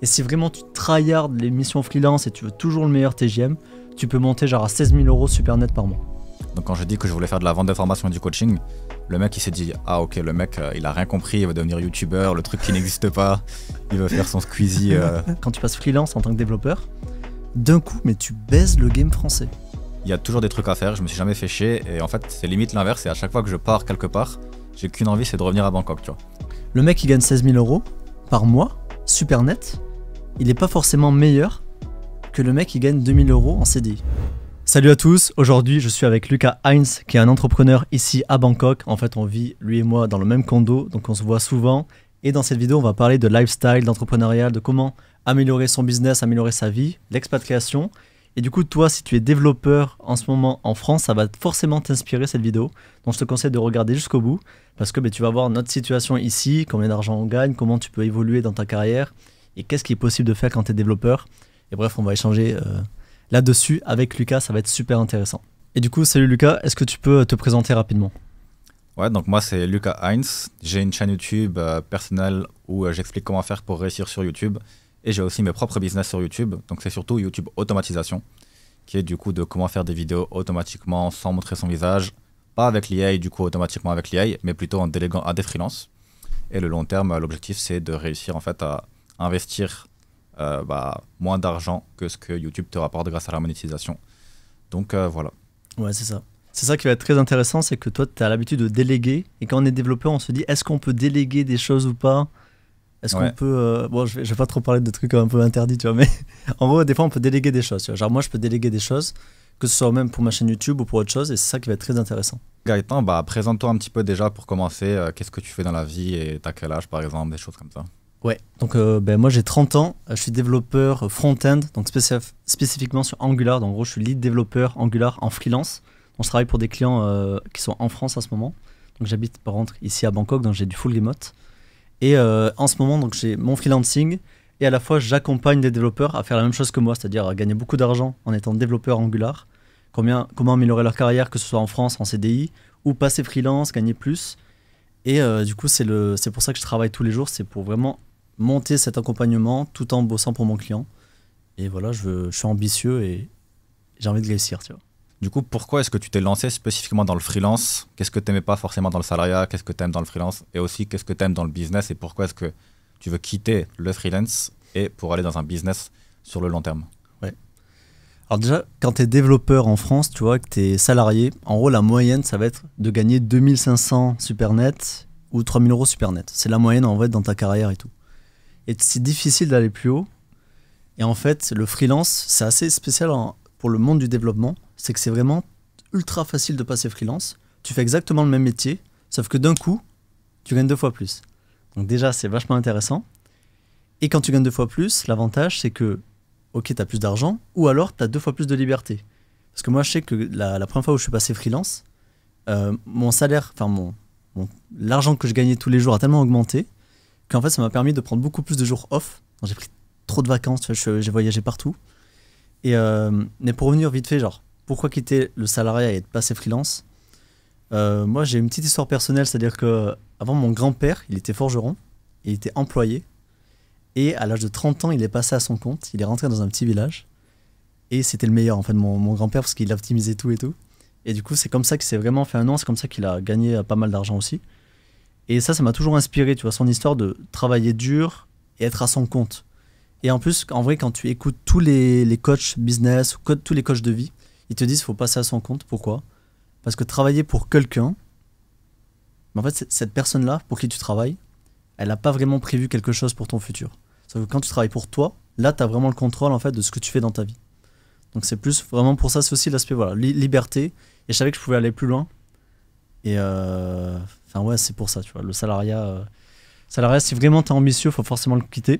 Et si vraiment tu tryhards les missions freelance et tu veux toujours le meilleur TGM, tu peux monter genre à 16 000 € super net par mois. Donc quand je dis que je voulais faire de la vente de formation et du coaching, le mec il s'est dit ah ok, le mec il a rien compris, il va devenir youtubeur, le truc qui n'existe pas, il va faire son Squeezie. Quand tu passes freelance en tant que développeur, d'un coup mais tu baises le game français. Il y a toujours des trucs à faire, je me suis jamais fait chier et en fait c'est limite l'inverse et à chaque fois que je pars quelque part, j'ai qu'une envie, c'est de revenir à Bangkok, tu vois. Le mec il gagne 16 000 € par mois, super net, il n'est pas forcément meilleur que le mec qui gagne 2 000 € en CDI. Salut à tous, aujourd'hui je suis avec Lucas Heinz qui est un entrepreneur ici à Bangkok. En fait on vit lui et moi dans le même condo, donc on se voit souvent. Et dans cette vidéo on va parler de lifestyle, d'entrepreneuriat, de comment améliorer son business, améliorer sa vie, l'expatriation. Et du coup toi si tu es développeur en ce moment en France, ça va forcément t'inspirer cette vidéo. Donc je te conseille de regarder jusqu'au bout parce que tu vas voir notre situation ici, combien d'argent on gagne, comment tu peux évoluer dans ta carrière et qu'est-ce qui est possible de faire quand tu es développeur. Et bref on va échanger là-dessus avec Lucas, ça va être super intéressant. Et du coup, salut Lucas, est-ce que tu peux te présenter rapidement? Ouais, donc moi c'est Lucas Heinz, j'ai une chaîne YouTube personnelle où j'explique comment faire pour réussir sur YouTube et j'ai aussi mes propres business sur YouTube, donc c'est surtout YouTube automatisation qui est du coup de comment faire des vidéos automatiquement sans montrer son visage, pas avec l'IA du coup automatiquement avec l'IA, mais plutôt en déléguant à des freelances. Et le long terme, l'objectif c'est de réussir en fait à investir moins d'argent que ce que YouTube te rapporte grâce à la monétisation. Donc voilà. Ouais, c'est ça. C'est ça qui va être très intéressant, c'est que toi, tu as l'habitude de déléguer. Et quand on est développeur, on se dit, est-ce qu'on peut déléguer des choses ou pas? Est-ce qu'on peut... Bon, je vais pas trop parler de trucs un peu interdits, tu vois, mais en gros, des fois, on peut déléguer des choses. Tu vois. Genre, moi, je peux déléguer des choses, que ce soit même pour ma chaîne YouTube ou pour autre chose, et c'est ça qui va être très intéressant. Gaëtan, présente-toi un petit peu déjà pour commencer. Qu'est-ce que tu fais dans la vie et t'as quel âge, par exemple, des choses comme ça? Ouais, donc moi j'ai 30 ans, je suis développeur front-end, donc spécifiquement sur Angular. Donc en gros, je suis lead développeur Angular en freelance. Donc, je travaille pour des clients qui sont en France en ce moment. Donc j'habite par contre ici à Bangkok, donc j'ai du full remote. Et en ce moment, donc j'ai mon freelancing et à la fois j'accompagne des développeurs à faire la même chose que moi, c'est-à-dire à gagner beaucoup d'argent en étant développeur Angular. Comment améliorer leur carrière, que ce soit en France, en CDI, ou passer freelance, gagner plus. Et du coup, c'est pour ça que je travaille tous les jours, c'est pour vraiment monter cet accompagnement tout en bossant pour mon client. Et voilà, je suis ambitieux et j'ai envie de réussir, tu vois. Du coup, pourquoi est-ce que tu t'es lancé spécifiquement dans le freelance? Qu'est-ce que tu n'aimais pas forcément dans le salariat? Qu'est-ce que tu aimes dans le freelance? Et aussi, qu'est-ce que tu aimes dans le business? Et pourquoi est-ce que tu veux quitter le freelance et pour aller dans un business sur le long terme? Ouais. Alors déjà, quand tu es développeur en France, tu vois, que tu es salarié, en gros, la moyenne, ça va être de gagner 2500 super net ou 3000 € super net. C'est la moyenne, en fait, dans ta carrière et tout. Et c'est difficile d'aller plus haut. Et en fait, le freelance, c'est assez spécial pour le monde du développement. C'est que c'est vraiment ultra facile de passer freelance. Tu fais exactement le même métier, sauf que d'un coup, tu gagnes 2 fois plus. Donc déjà, c'est vachement intéressant. Et quand tu gagnes 2 fois plus, l'avantage, c'est que, ok, tu as plus d'argent, ou alors tu as 2 fois plus de liberté. Parce que moi, je sais que la première fois où je suis passé freelance, mon salaire, enfin l'argent que je gagnais tous les jours a tellement augmenté qu'en fait ça m'a permis de prendre beaucoup plus de jours off. Donc, j'ai pris trop de vacances, tu vois, j'ai voyagé partout. Et mais pour revenir vite fait, genre pourquoi quitter le salariat et passer freelance, moi j'ai une petite histoire personnelle, c'est-à-dire que avant mon grand-père, il était forgeron, il était employé et à l'âge de 30 ans il est passé à son compte, il est rentré dans un petit village et c'était le meilleur en fait mon grand-père parce qu'il a optimisé tout et tout. Et du coup c'est comme ça qu'il s'est vraiment fait un nom, c'est comme ça qu'il a gagné pas mal d'argent aussi. Et ça m'a toujours inspiré, tu vois, son histoire de travailler dur et être à son compte. Et en plus, en vrai, quand tu écoutes tous les coachs business, tous les coachs de vie, ils te disent qu'il faut passer à son compte. Pourquoi? Parce que travailler pour quelqu'un, en fait, cette personne-là, pour qui tu travailles, elle n'a pas vraiment prévu quelque chose pour ton futur. Sauf que quand tu travailles pour toi, là, tu as vraiment le contrôle en fait, de ce que tu fais dans ta vie. Donc c'est plus vraiment pour ça, c'est aussi l'aspect liberté. Et je savais que je pouvais aller plus loin. Et ouais, c'est pour ça, tu vois. Le salariat, si vraiment tu es ambitieux, il faut forcément le quitter.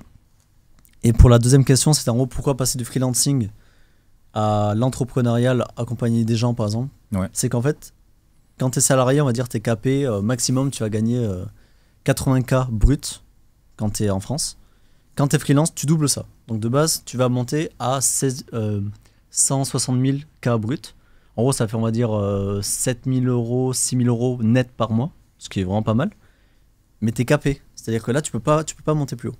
Et pour la deuxième question, c'est en gros pourquoi passer du freelancing à l'entrepreneurial, accompagner des gens par exemple. Ouais. C'est qu'en fait, quand tu es salarié, on va dire tu es capé, maximum tu vas gagner 80K brut quand tu es en France. Quand tu es freelance, tu doubles ça. Donc de base, tu vas monter à 160 000 K brut. En gros, ça fait, on va dire, 7 000 €, 6 000 € net par mois, ce qui est vraiment pas mal. Mais tu es capé. C'est-à-dire que là, tu peux pas monter plus haut.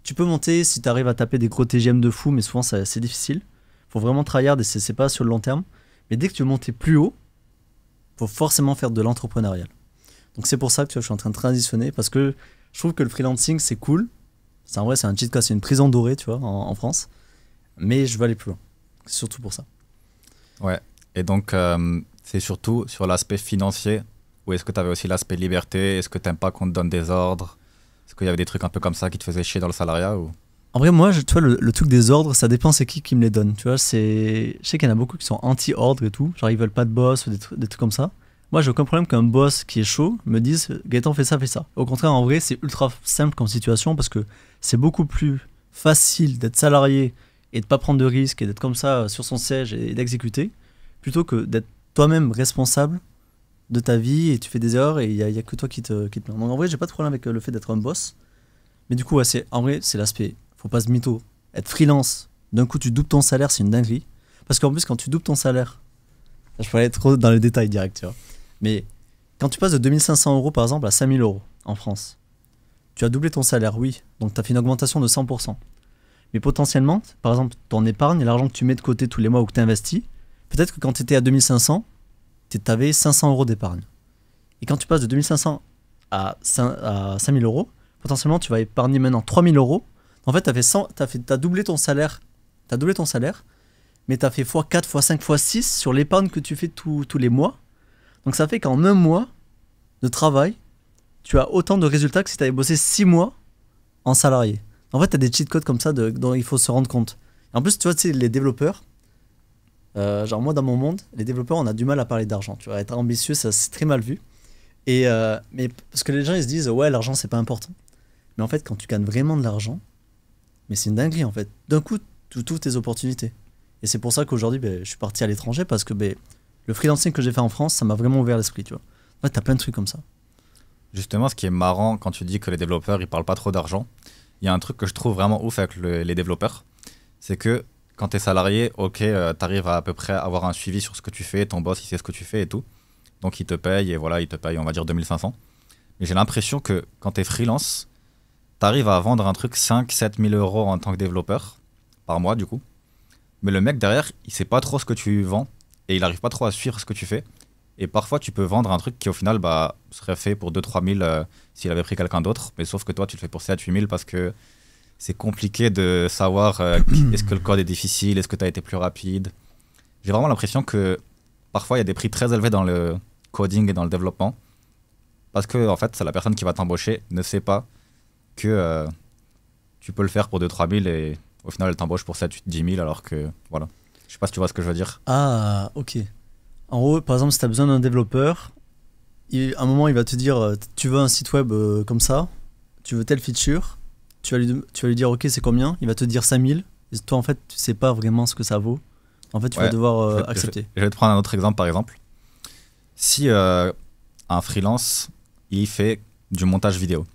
tu peux monter si tu arrives à taper des gros TGM de fou, mais souvent c'est difficile. Faut vraiment tryhard et c'est pas sur le long terme. Mais dès que tu veux monter plus haut, faut forcément faire de l'entrepreneurial. Donc c'est pour ça que tu vois, je suis en train de transitionner parce que je trouve que le freelancing c'est cool. En vrai, c'est un cheat code, c'est une prison dorée, tu vois, en France. Mais je veux aller plus loin. C'est surtout pour ça. Ouais. Et donc, c'est surtout sur l'aspect financier, ou est-ce que tu avais aussi l'aspect liberté? Est-ce que tu n'aimes pas qu'on te donne des ordres? Est-ce qu'il y avait des trucs un peu comme ça qui te faisaient chier dans le salariat ou... En vrai, moi, tu vois, le truc des ordres, ça dépend c'est qui me les donne. Tu vois, je sais qu'il y en a beaucoup qui sont anti-ordre et tout. Genre, ils veulent pas de boss ou des trucs comme ça. Moi, j'ai aucun problème qu'un boss qui est chaud me dise Gaëtan, fais ça, fais ça. Au contraire, en vrai, c'est ultra simple comme situation parce que c'est beaucoup plus facile d'être salarié et de pas prendre de risques et d'être comme ça sur son siège et d'exécuter plutôt que d'être toi-même responsable de ta vie et tu fais des erreurs et il y a que toi qui te plains. Donc en vrai, j'ai pas de problème avec le fait d'être un boss. Mais du coup, ouais, en vrai, c'est l'aspect. Faut pas se mytho. Être freelance, d'un coup, tu doubles ton salaire, c'est une dinguerie. Parce qu'en plus, quand tu doubles ton salaire, je peux aller trop dans les détails direct, tu vois. Mais quand tu passes de 2500 € par exemple à 5000 € en France, tu as doublé ton salaire, oui. Donc tu as fait une augmentation de 100%. Mais potentiellement, par exemple, ton épargne, l'argent que tu mets de côté tous les mois ou que tu investis, peut-être que quand tu étais à 2500, tu avais 500 € d'épargne. Et quand tu passes de 2500 à 5000 €, potentiellement tu vas épargner maintenant 3000 €. En fait, t'as doublé ton salaire. T'as doublé ton salaire, mais t'as fait x4, x5, x6 sur l'épargne que tu fais tous les mois. Donc ça fait qu'en un mois de travail, tu as autant de résultats que si tu avais bossé 6 mois en salarié. En fait, tu as des cheat codes comme ça dont il faut se rendre compte. Et en plus, tu vois, les développeurs, genre moi dans mon monde, les développeurs, on a du mal à parler d'argent. Tu vois, être ambitieux, ça c'est très mal vu. Mais parce que les gens ils se disent, ouais, l'argent c'est pas important. Mais en fait, quand tu gagnes vraiment de l'argent, mais c'est une dinguerie en fait. D'un coup, tu ouvres tes opportunités. Et c'est pour ça qu'aujourd'hui, je suis parti à l'étranger parce que le freelancing que j'ai fait en France, ça m'a vraiment ouvert l'esprit, tu vois. En fait, t'as plein de trucs comme ça. Justement, ce qui est marrant quand tu dis que les développeurs, ils parlent pas trop d'argent, il y a un truc que je trouve vraiment ouf avec les développeurs, c'est que quand tu es salarié, ok, tu arrives à peu près avoir un suivi sur ce que tu fais, ton boss, il sait ce que tu fais et tout. Donc, il te paye, et voilà, il te paye, on va dire, 2500. Mais j'ai l'impression que quand tu es freelance, tu arrives à vendre un truc 5-7 000 € en tant que développeur, par mois, du coup. Mais le mec derrière, il sait pas trop ce que tu vends, et il arrive pas trop à suivre ce que tu fais. Et parfois, tu peux vendre un truc qui, au final, serait fait pour 2-3 000 s'il avait pris quelqu'un d'autre. Mais sauf que toi, tu le fais pour 7-8 000 parce que c'est compliqué de savoir est-ce que le code est difficile, est-ce que tu as été plus rapide. J'ai vraiment l'impression que parfois, il y a des prix très élevés dans le coding et dans le développement. Parce que, en fait, la personne qui va t'embaucher ne sait pas que tu peux le faire pour 2-3 000 et au final, elle t'embauche pour 7-10 000 alors que, voilà. Je sais pas si tu vois ce que je veux dire. Ah, ok. En gros, par exemple, si tu as besoin d'un développeur, à un moment, il va te dire tu veux un site web comme ça, tu veux telle feature, tu vas lui dire ok, c'est combien? Il va te dire 5000. Et toi, en fait, tu sais pas vraiment ce que ça vaut. En fait, tu vas devoir accepter. Je vais te prendre un autre exemple, par exemple. Si un freelance, il fait du montage vidéo,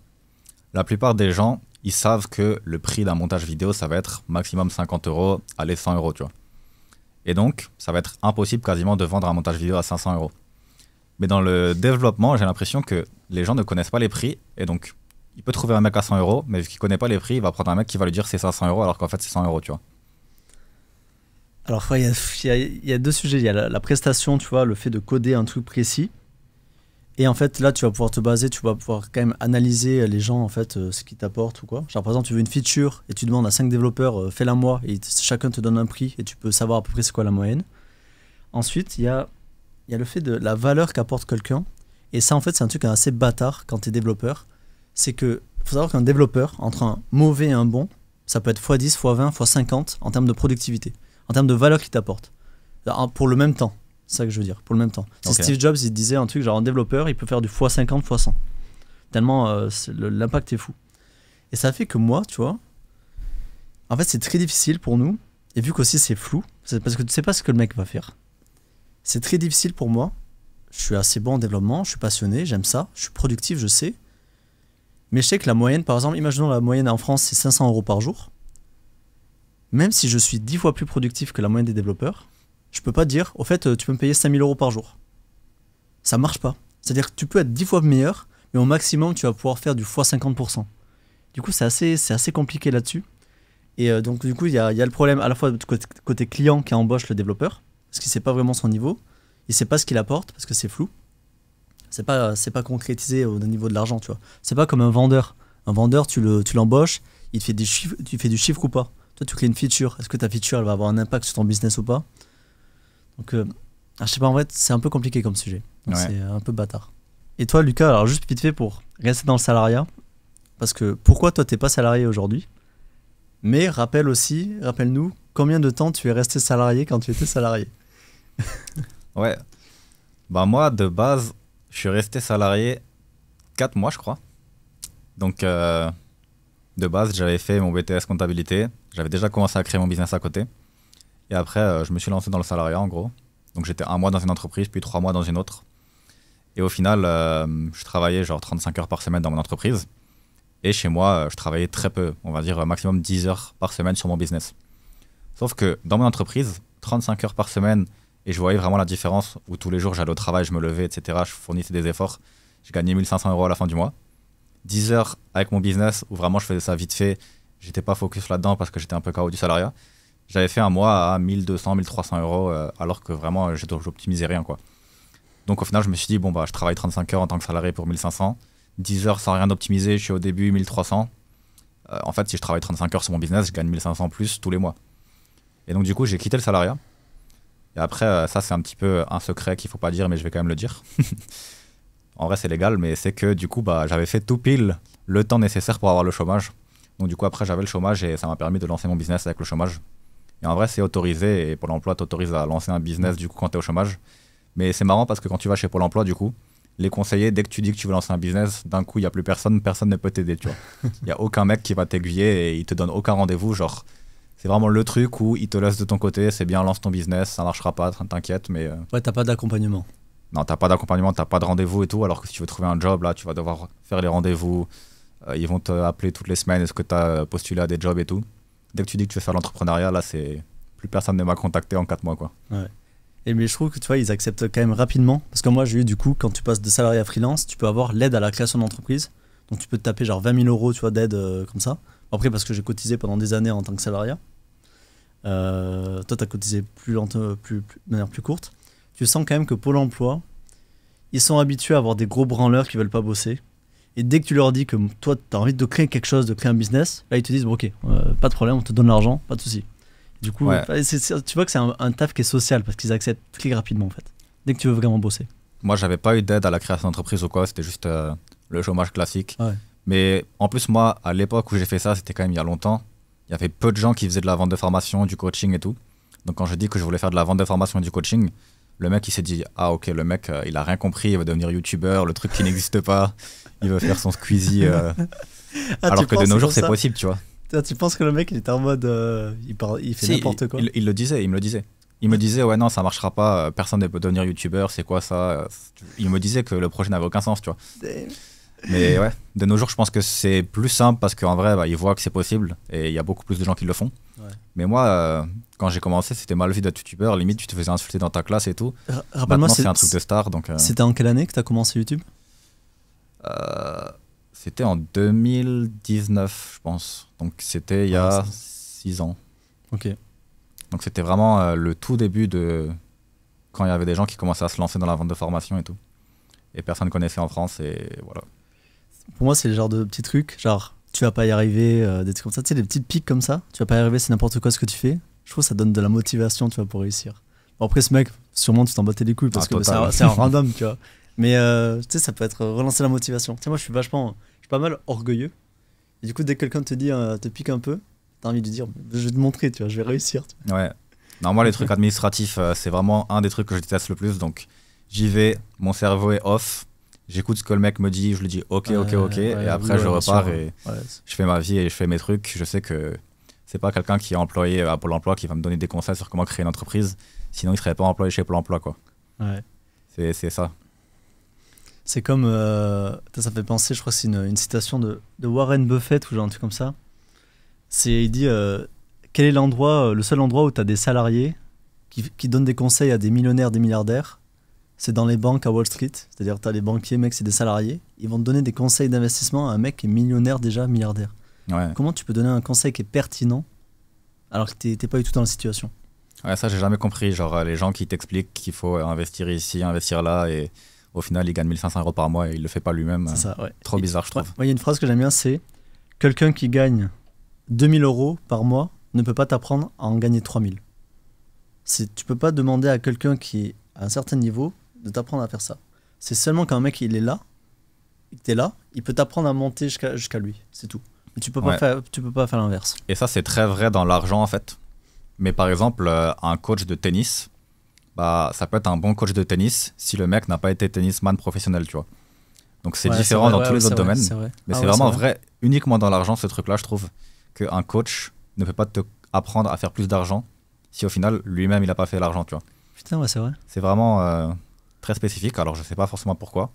la plupart des gens, ils savent que le prix d'un montage vidéo, ça va être maximum 50 €, allez 100 €, tu vois. Et donc, ça va être impossible quasiment de vendre un montage vidéo à 500 €. Mais dans le développement, j'ai l'impression que les gens ne connaissent pas les prix. Et donc, il peut trouver un mec à 100 €, mais vu qu'il ne connaît pas les prix, il va prendre un mec qui va lui dire c'est 500 € alors qu'en fait c'est 100 €, tu vois. Alors, il y a deux sujets. Il y a la prestation, tu vois, le fait de coder un truc précis. Et en fait, là, tu vas pouvoir te baser, tu vas pouvoir quand même analyser les gens, en fait, ce qu'ils t'apportent ou quoi. Genre, par exemple, tu veux une feature et tu demandes à 5 développeurs, fais-la moi, et chacun te donne un prix et tu peux savoir à peu près c'est quoi la moyenne. Ensuite, il y a le fait de la valeur qu'apporte quelqu'un. Et ça, en fait, c'est un truc assez bâtard quand tu es développeur. C'est que, faut savoir qu'un développeur, entre un mauvais et un bon, ça peut être x10, x20, x50 en termes de productivité, en termes de valeur qu'il t'apporte. Pour le même temps. C'est ça que je veux dire, pour le même temps. Si Okay. Steve Jobs, il disait un truc genre un développeur, il peut faire du x50, x100. Tellement l'impact est fou. Et ça fait que moi, tu vois, en fait, c'est très difficile pour nous. Et vu qu'aussi c'est flou, c'est parce que tu sais pas ce que le mec va faire. C'est très difficile pour moi. Je suis assez bon en développement, je suis passionné, j'aime ça, je suis productif, je sais. Mais je sais que la moyenne, par exemple, imaginons la moyenne en France, c'est 500 € par jour. Même si je suis 10 fois plus productif que la moyenne des développeurs, je peux pas dire, au fait, tu peux me payer 5000 € par jour. Ça marche pas. C'est-à-dire que tu peux être 10 fois meilleur, mais au maximum, tu vas pouvoir faire du x50%. Du coup, c'est assez compliqué là-dessus. Et donc, du coup, il y a le problème à la fois côté client qui embauche le développeur, parce qu'il ne sait pas vraiment son niveau, il ne sait pas ce qu'il apporte, parce que c'est flou. C'est pas concrétisé au niveau de l'argent, tu vois. C'est pas comme un vendeur. Un vendeur, tu l'embauches, il te fait tu fais du chiffre ou pas. Toi, tu crées une feature. Est-ce que ta feature, elle va avoir un impact sur ton business ou pas? Donc, je sais pas, en fait, c'est un peu compliqué comme sujet. Donc, Ouais. c'est un peu bâtard. Et toi, Lucas, alors juste vite fait pour rester dans le salariat, parce que pourquoi toi, t'es pas salarié aujourd'hui? Mais rappelle-nous, combien de temps tu es resté salarié quand tu étais salarié? Ouais. Bah moi, de base, je suis resté salarié 4 mois, je crois. Donc, de base, j'avais fait mon BTS comptabilité. J'avais déjà commencé à créer mon business à côté. Et après, je me suis lancé dans le salariat, en gros. Donc, j'étais 1 mois dans une entreprise, puis 3 mois dans une autre. Et au final, je travaillais genre 35 heures par semaine dans mon entreprise. Et chez moi, je travaillais très peu, on va dire maximum 10 heures par semaine sur mon business. Sauf que dans mon entreprise, 35 heures par semaine, et je voyais vraiment la différence où tous les jours j'allais au travail, je me levais, etc. Je fournissais des efforts. Je gagnais 1 500 € à la fin du mois. 10 heures avec mon business où vraiment je faisais ça vite fait. J'étais pas focus là-dedans parce que j'étais un peu KO du salariat. J'avais fait un mois à 1 200, 1 300 € alors que vraiment j'optimisais rien, quoi. Donc au final, je me suis dit, bon, bah, je travaille 35 heures en tant que salarié pour 1 500. 10 heures sans rien optimiser, je suis au début 1 300. En fait, si je travaille 35 heures sur mon business, je gagne 1 500 plus tous les mois. Et donc du coup, j'ai quitté le salariat. Et après, ça c'est un petit peu un secret qu'il faut pas dire, mais je vais quand même le dire. En vrai, c'est légal, mais c'est que du coup, bah, j'avais fait tout pile le temps nécessaire pour avoir le chômage. Donc du coup, après, j'avais le chômage et ça m'a permis de lancer mon business avec le chômage. Et en vrai, c'est autorisé et Pôle emploi t'autorise à lancer un business du coup quand tu es au chômage. Mais c'est marrant parce que quand tu vas chez Pôle emploi, du coup, les conseillers, dès que tu dis que tu veux lancer un business, d'un coup, il n'y a plus personne, personne ne peut t'aider, tu vois. Il n'y a aucun mec qui va t'aiguiller et il te donne aucun rendez-vous. Genre, c'est vraiment le truc où il te laisse de ton côté, c'est bien, lance ton business, ça marchera pas, t'inquiète, mais Ouais, t'as pas d'accompagnement. non, t'as pas d'accompagnement, t'as pas de rendez-vous et tout. Alors que si tu veux trouver un job, là, tu vas devoir faire les rendez-vous. Ils vont te appeler toutes les semaines, est-ce que tu as postulé à des jobs et tout. Dès que tu dis que tu veux faire l'entrepreneuriat, là, c'est plus personne ne m'a contacté en 4 mois, quoi. Ouais. Et mais je trouve que tu vois, ils acceptent quand même rapidement. Parce que moi, j'ai eu du coup, quand tu passes de salarié à freelance, tu peux avoir l'aide à la création d'entreprise. Donc tu peux te taper genre 20 000 € tu vois, d'aide comme ça. Après, parce que j'ai cotisé pendant des années en tant que salariat. Toi, tu as cotisé de manière plus courte. Tu sens quand même que Pôle emploi, ils sont habitués à avoir des gros branleurs qui veulent pas bosser. Et dès que tu leur dis que toi, tu as envie de créer quelque chose, de créer un business, là, ils te disent bon, ok, pas de problème, on te donne l'argent, pas de souci. Du coup, Ouais. tu vois que c'est un taf qui est social parce qu'ils acceptent très rapidement en fait. Dès que tu veux vraiment bosser. Moi, j'avais pas eu d'aide à la création d'entreprise ou quoi, c'était juste le chômage classique. Ouais. Mais en plus, moi, à l'époque où j'ai fait ça, c'était quand même il y a longtemps. Il y avait peu de gens qui faisaient de la vente de formation, du coaching et tout. Donc quand je dis que je voulais faire de la vente de formation et du coaching, le mec il s'est dit ah ok, le mec il a rien compris, il va devenir youtubeur, le truc qui n'existe pas, il veut faire son Squeezie. Alors que de nos jours c'est possible, tu vois. Tu penses que le mec il était en mode il fait Si, n'importe quoi. il le disait, il me le disait. Il me disait ouais non ça marchera pas, personne ne peut devenir youtubeur, c'est quoi ça. Il me disait que le projet n'avait aucun sens, tu vois. Mais ouais, de nos jours je pense que c'est plus simple parce qu'en vrai bah, ils voient que c'est possible et il y a beaucoup plus de gens qui le font. Ouais. Mais moi quand j'ai commencé c'était mal vu d'être youtubeur, limite tu te faisais insulter dans ta classe et tout. Rappelle-moi, Maintenant c'est un truc de star donc. C'était en quelle année que tu as commencé YouTube? C'était en 2019 je pense, donc c'était il y a 6 ans. Ok. Donc c'était vraiment le tout début de quand il y avait des gens qui commençaient à se lancer dans la vente de formation et tout. Et personne ne connaissait en France et voilà. Pour moi, c'est le genre de petits trucs, genre tu vas pas y arriver, des trucs comme ça, tu sais, des petites piques comme ça, tu vas pas y arriver, c'est n'importe quoi ce que tu fais. Je trouve que ça donne de la motivation, tu vois, pour réussir. Bon, après, ce mec, sûrement tu t'en battais les couilles parce que c'est un random, tu vois. Mais tu sais, ça peut être relancer la motivation. Tu sais, moi, je suis pas mal orgueilleux. Et du coup, dès que quelqu'un te dit, te pique un peu, t'as envie de dire, je vais te montrer, tu vois, je vais réussir. Tu vois. Ouais. Non, moi, les trucs administratifs, c'est vraiment un des trucs que je déteste le plus. Donc, j'y vais, mon cerveau est off. J'écoute ce que le mec me dit, je lui dis ok, et après je repars et je fais ma vie et je fais mes trucs. Je sais que c'est pas quelqu'un qui est employé à Pôle emploi qui va me donner des conseils sur comment créer une entreprise, sinon il serait pas employé chez Pôle emploi, quoi. Ouais. C'est ça. C'est comme, ça fait penser, je crois que c'est une citation de Warren Buffett ou genre un truc comme ça. Il dit, quel est le seul endroit où tu as des salariés qui donnent des conseils à des millionnaires, des milliardaires? C'est dans les banques à Wall Street, c'est-à-dire tu as les banquiers, mec, c'est des salariés. Ils vont te donner des conseils d'investissement à un mec qui est millionnaire déjà, milliardaire. Ouais. Comment tu peux donner un conseil qui est pertinent alors que t'es pas du tout dans la situation? Ouais, ça, j'ai jamais compris. Genre, les gens qui t'expliquent qu'il faut investir ici, investir là, et au final, il gagne 1500 € par mois et il le fait pas lui-même. C'est ça, ouais. Trop bizarre, je trouve. Moi, il y a une phrase que j'aime bien, c'est quelqu'un qui gagne 2000 € par mois ne peut pas t'apprendre à en gagner 3000. Tu peux pas demander à quelqu'un qui est à un certain niveau de t'apprendre à faire ça. C'est seulement quand un mec il est là, t'es là, il peut t'apprendre à monter jusqu'à lui, c'est tout. Mais tu peux pas faire l'inverse. Et ça, c'est très vrai dans l'argent, en fait. Mais par exemple, un coach de tennis, bah, ça peut être un bon coach de tennis si le mec n'a pas été tennisman professionnel, tu vois. Donc c'est différent dans tous les autres domaines. Mais c'est vraiment vrai uniquement dans l'argent, ce truc-là, je trouve, qu'un coach ne peut pas te apprendre à faire plus d'argent si au final, lui-même, il n'a pas fait l'argent, tu vois. Putain, ouais, c'est vrai. C'est vraiment très spécifique. Alors, je sais pas forcément pourquoi.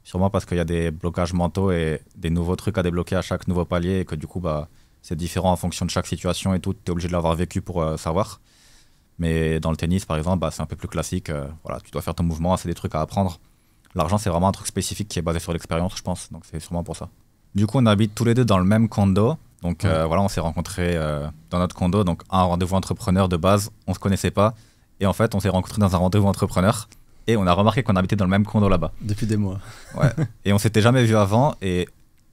Sûrement parce qu'il y a des blocages mentaux et des nouveaux trucs à débloquer à chaque nouveau palier et que du coup, bah, c'est différent en fonction de chaque situation et tout. Tu es obligé de l'avoir vécu pour savoir. Mais dans le tennis, par exemple, bah, c'est un peu plus classique. Voilà, tu dois faire ton mouvement, c'est des trucs à apprendre. L'argent, c'est vraiment un truc spécifique qui est basé sur l'expérience, je pense. Donc, c'est sûrement pour ça. Du coup, on habite tous les deux dans le même condo. Donc, voilà, on s'est rencontrés dans notre condo. Donc, un rendez-vous entrepreneur de base, on se connaissait pas. Et en fait, on s'est rencontrés dans un rendez-vous entrepreneur. Et on a remarqué qu'on habitait dans le même condo là-bas. Depuis des mois. Ouais. Et on s'était jamais vu avant. Et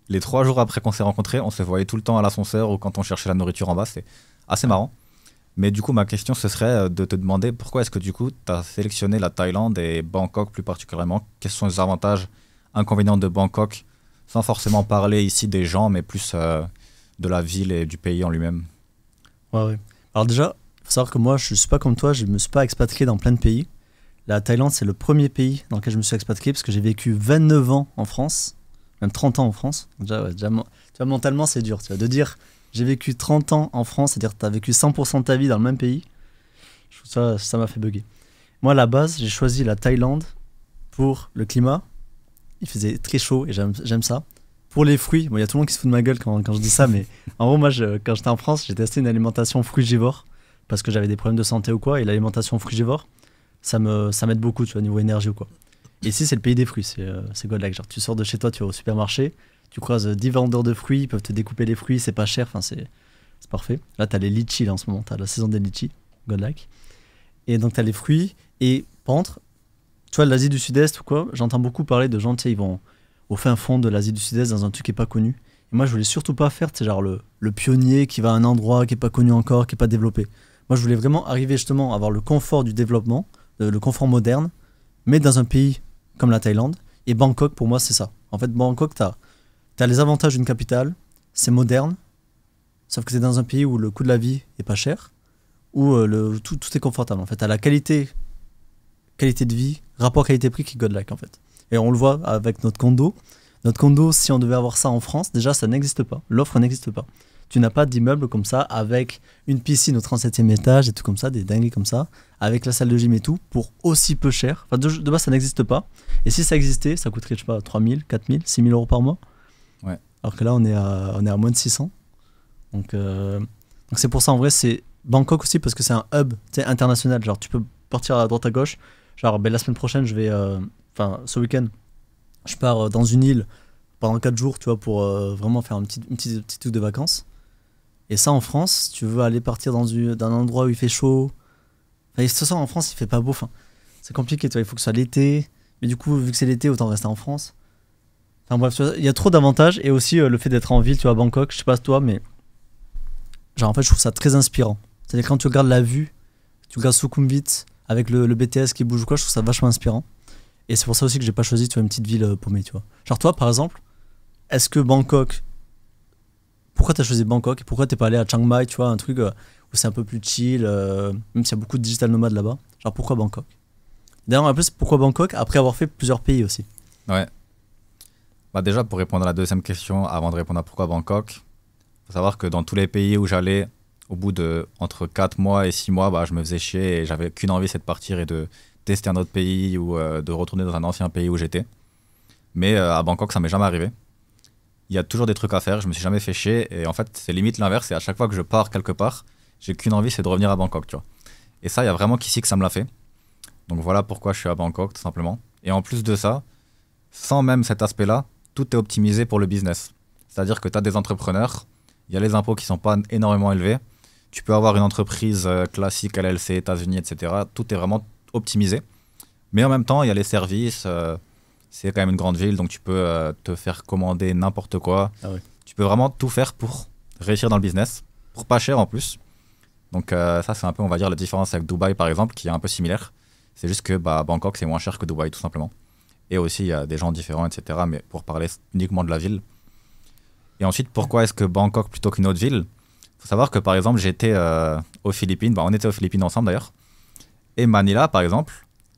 les 3 jours après qu'on s'est rencontrés, on se voyait tout le temps à l'ascenseur ou quand on cherchait la nourriture en bas. C'est assez marrant. Mais du coup, ma question, ce serait de te demander pourquoi est-ce que du coup, tu as sélectionné la Thaïlande et Bangkok plus particulièrement. Quels sont les avantages, inconvénients de Bangkok, sans forcément parler ici des gens, mais plus de la ville et du pays en lui-même. Ouais. Alors déjà, il faut savoir que moi, je ne suis pas comme toi, je ne me suis pas expatrié dans plein de pays. La Thaïlande, c'est le premier pays dans lequel je me suis expatrié parce que j'ai vécu 29 ans en France, même 30 ans en France. Déjà, tu vois, mentalement, c'est dur. Tu vois, de dire j'ai vécu 30 ans en France, c'est-à-dire que tu as vécu 100% de ta vie dans le même pays, je trouve ça m'a fait bugger. Moi, à la base, j'ai choisi la Thaïlande pour le climat. Il faisait très chaud et j'aime ça. Pour les fruits, bon, y a tout le monde qui se fout de ma gueule quand je dis ça, mais en gros, moi, quand j'étais en France, j'ai testé une alimentation frugivore parce que j'avais des problèmes de santé ou quoi, et l'alimentation frugivore, ça m'aide beaucoup, tu vois, niveau énergie ou quoi. Et ici, c'est le pays des fruits, c'est Godlike. Genre, tu sors de chez toi, tu vas au supermarché, tu croises 10 vendeurs de fruits, ils peuvent te découper les fruits, c'est pas cher, enfin, c'est parfait. Là, t'as les litchis, là, en ce moment, t'as la saison des litchis, Godlike. Et donc, t'as les fruits, et par contre, tu vois, l'Asie du Sud-Est ou quoi, j'entends beaucoup parler de gens, tu sais, ils vont au fin fond de l'Asie du Sud-Est dans un truc qui est pas connu. Et moi, je voulais surtout pas faire, tu sais, genre le pionnier qui va à un endroit qui est pas connu encore, qui est pas développé. Moi, je voulais vraiment arriver justement à avoir le confort du développement, le confort moderne, mais dans un pays comme la Thaïlande. Et Bangkok, pour moi, c'est ça. En fait, Bangkok, t'as les avantages d'une capitale, c'est moderne, sauf que c'est dans un pays où le coût de la vie est pas cher, où tout est confortable. En fait, t'as la qualité de vie, rapport qualité-prix qui est godlike, en fait. Et on le voit avec notre condo. Notre condo, si on devait avoir ça en France, déjà, ça n'existe pas. L'offre n'existe pas. Tu n'as pas d'immeuble comme ça, avec une piscine au 37e étage et tout comme ça, des dingueries comme ça, avec la salle de gym et tout, pour aussi peu cher. Enfin, de base, ça n'existe pas. Et si ça existait, ça coûterait, je sais pas, 3 000, 4 000, 6 000 euros par mois. Ouais. Alors que là, on est à moins de 600. Donc c'est pour ça, en vrai, c'est Bangkok aussi, parce que c'est un hub international. Genre, tu peux partir à droite à gauche. Genre, la semaine prochaine, je vais... ce week-end, je pars dans une île pendant 4 jours, tu vois, pour vraiment faire un petit truc de vacances. Et ça, en France, si tu veux aller partir dans un endroit où il fait chaud, enfin, ce soir, en France, il fait pas beau, enfin, c'est compliqué, tu vois, il faut que ce soit l'été. Mais du coup, vu que c'est l'été, autant rester en France. Enfin bref, il y a trop d'avantages. Et aussi, le fait d'être en ville, tu vois, à Bangkok, je sais pas toi, mais genre, en fait, je trouve ça très inspirant. C'est-à-dire, quand tu regardes la vue, tu regardes Sukhumvit avec le BTS qui bouge ou quoi, je trouve ça vachement inspirant. Et c'est pour ça aussi que j'ai pas choisi, tu vois, une petite ville paumée, tu vois. Genre toi, par exemple, est-ce que Bangkok... Pourquoi t'as choisi Bangkok et pourquoi t'es pas allé à Chiang Mai, tu vois, un truc où c'est un peu plus chill, même s'il y a beaucoup de digital nomades là-bas. Genre, pourquoi Bangkok? D'ailleurs, en plus, pourquoi Bangkok après avoir fait plusieurs pays aussi? Ouais. Bah déjà, pour répondre à la deuxième question, avant de répondre à pourquoi Bangkok, faut savoir que dans tous les pays où j'allais, au bout de entre 4 mois et 6 mois, bah, je me faisais chier et j'avais qu'une envie, c'est de partir et de tester un autre pays ou de retourner dans un ancien pays où j'étais. Mais à Bangkok, ça m'est jamais arrivé. Il y a toujours des trucs à faire, je me suis jamais fait chier. Et en fait, c'est limite l'inverse. Et à chaque fois que je pars quelque part, j'ai qu'une envie, c'est de revenir à Bangkok, tu vois. Et ça, il y a vraiment qu'ici que ça me l'a fait. Donc voilà pourquoi je suis à Bangkok, tout simplement. Et en plus de ça, sans même cet aspect-là, tout est optimisé pour le business. C'est-à-dire que tu as des entrepreneurs Il y a les impôts qui sont pas énormément élevés. Tu peux avoir une entreprise classique, LLC, États-Unis, etc. Tout est vraiment optimisé. Mais en même temps, il y a les services. C'est quand même une grande ville, donc tu peux te faire commander n'importe quoi. Ah ouais. Tu peux vraiment tout faire pour réussir dans le business, pour pas cher en plus. Donc ça, c'est un peu, on va dire, la différence avec Dubaï, par exemple, qui est un peu similaire. C'est juste que Bangkok, c'est moins cher que Dubaï, tout simplement. Et aussi, il y a des gens différents, etc. Mais pour parler uniquement de la ville. Et ensuite, pourquoi est-ce que Bangkok plutôt qu'une autre ville? Il faut savoir que, par exemple, j'étais aux Philippines. On était aux Philippines ensemble, d'ailleurs. Et Manila, par exemple,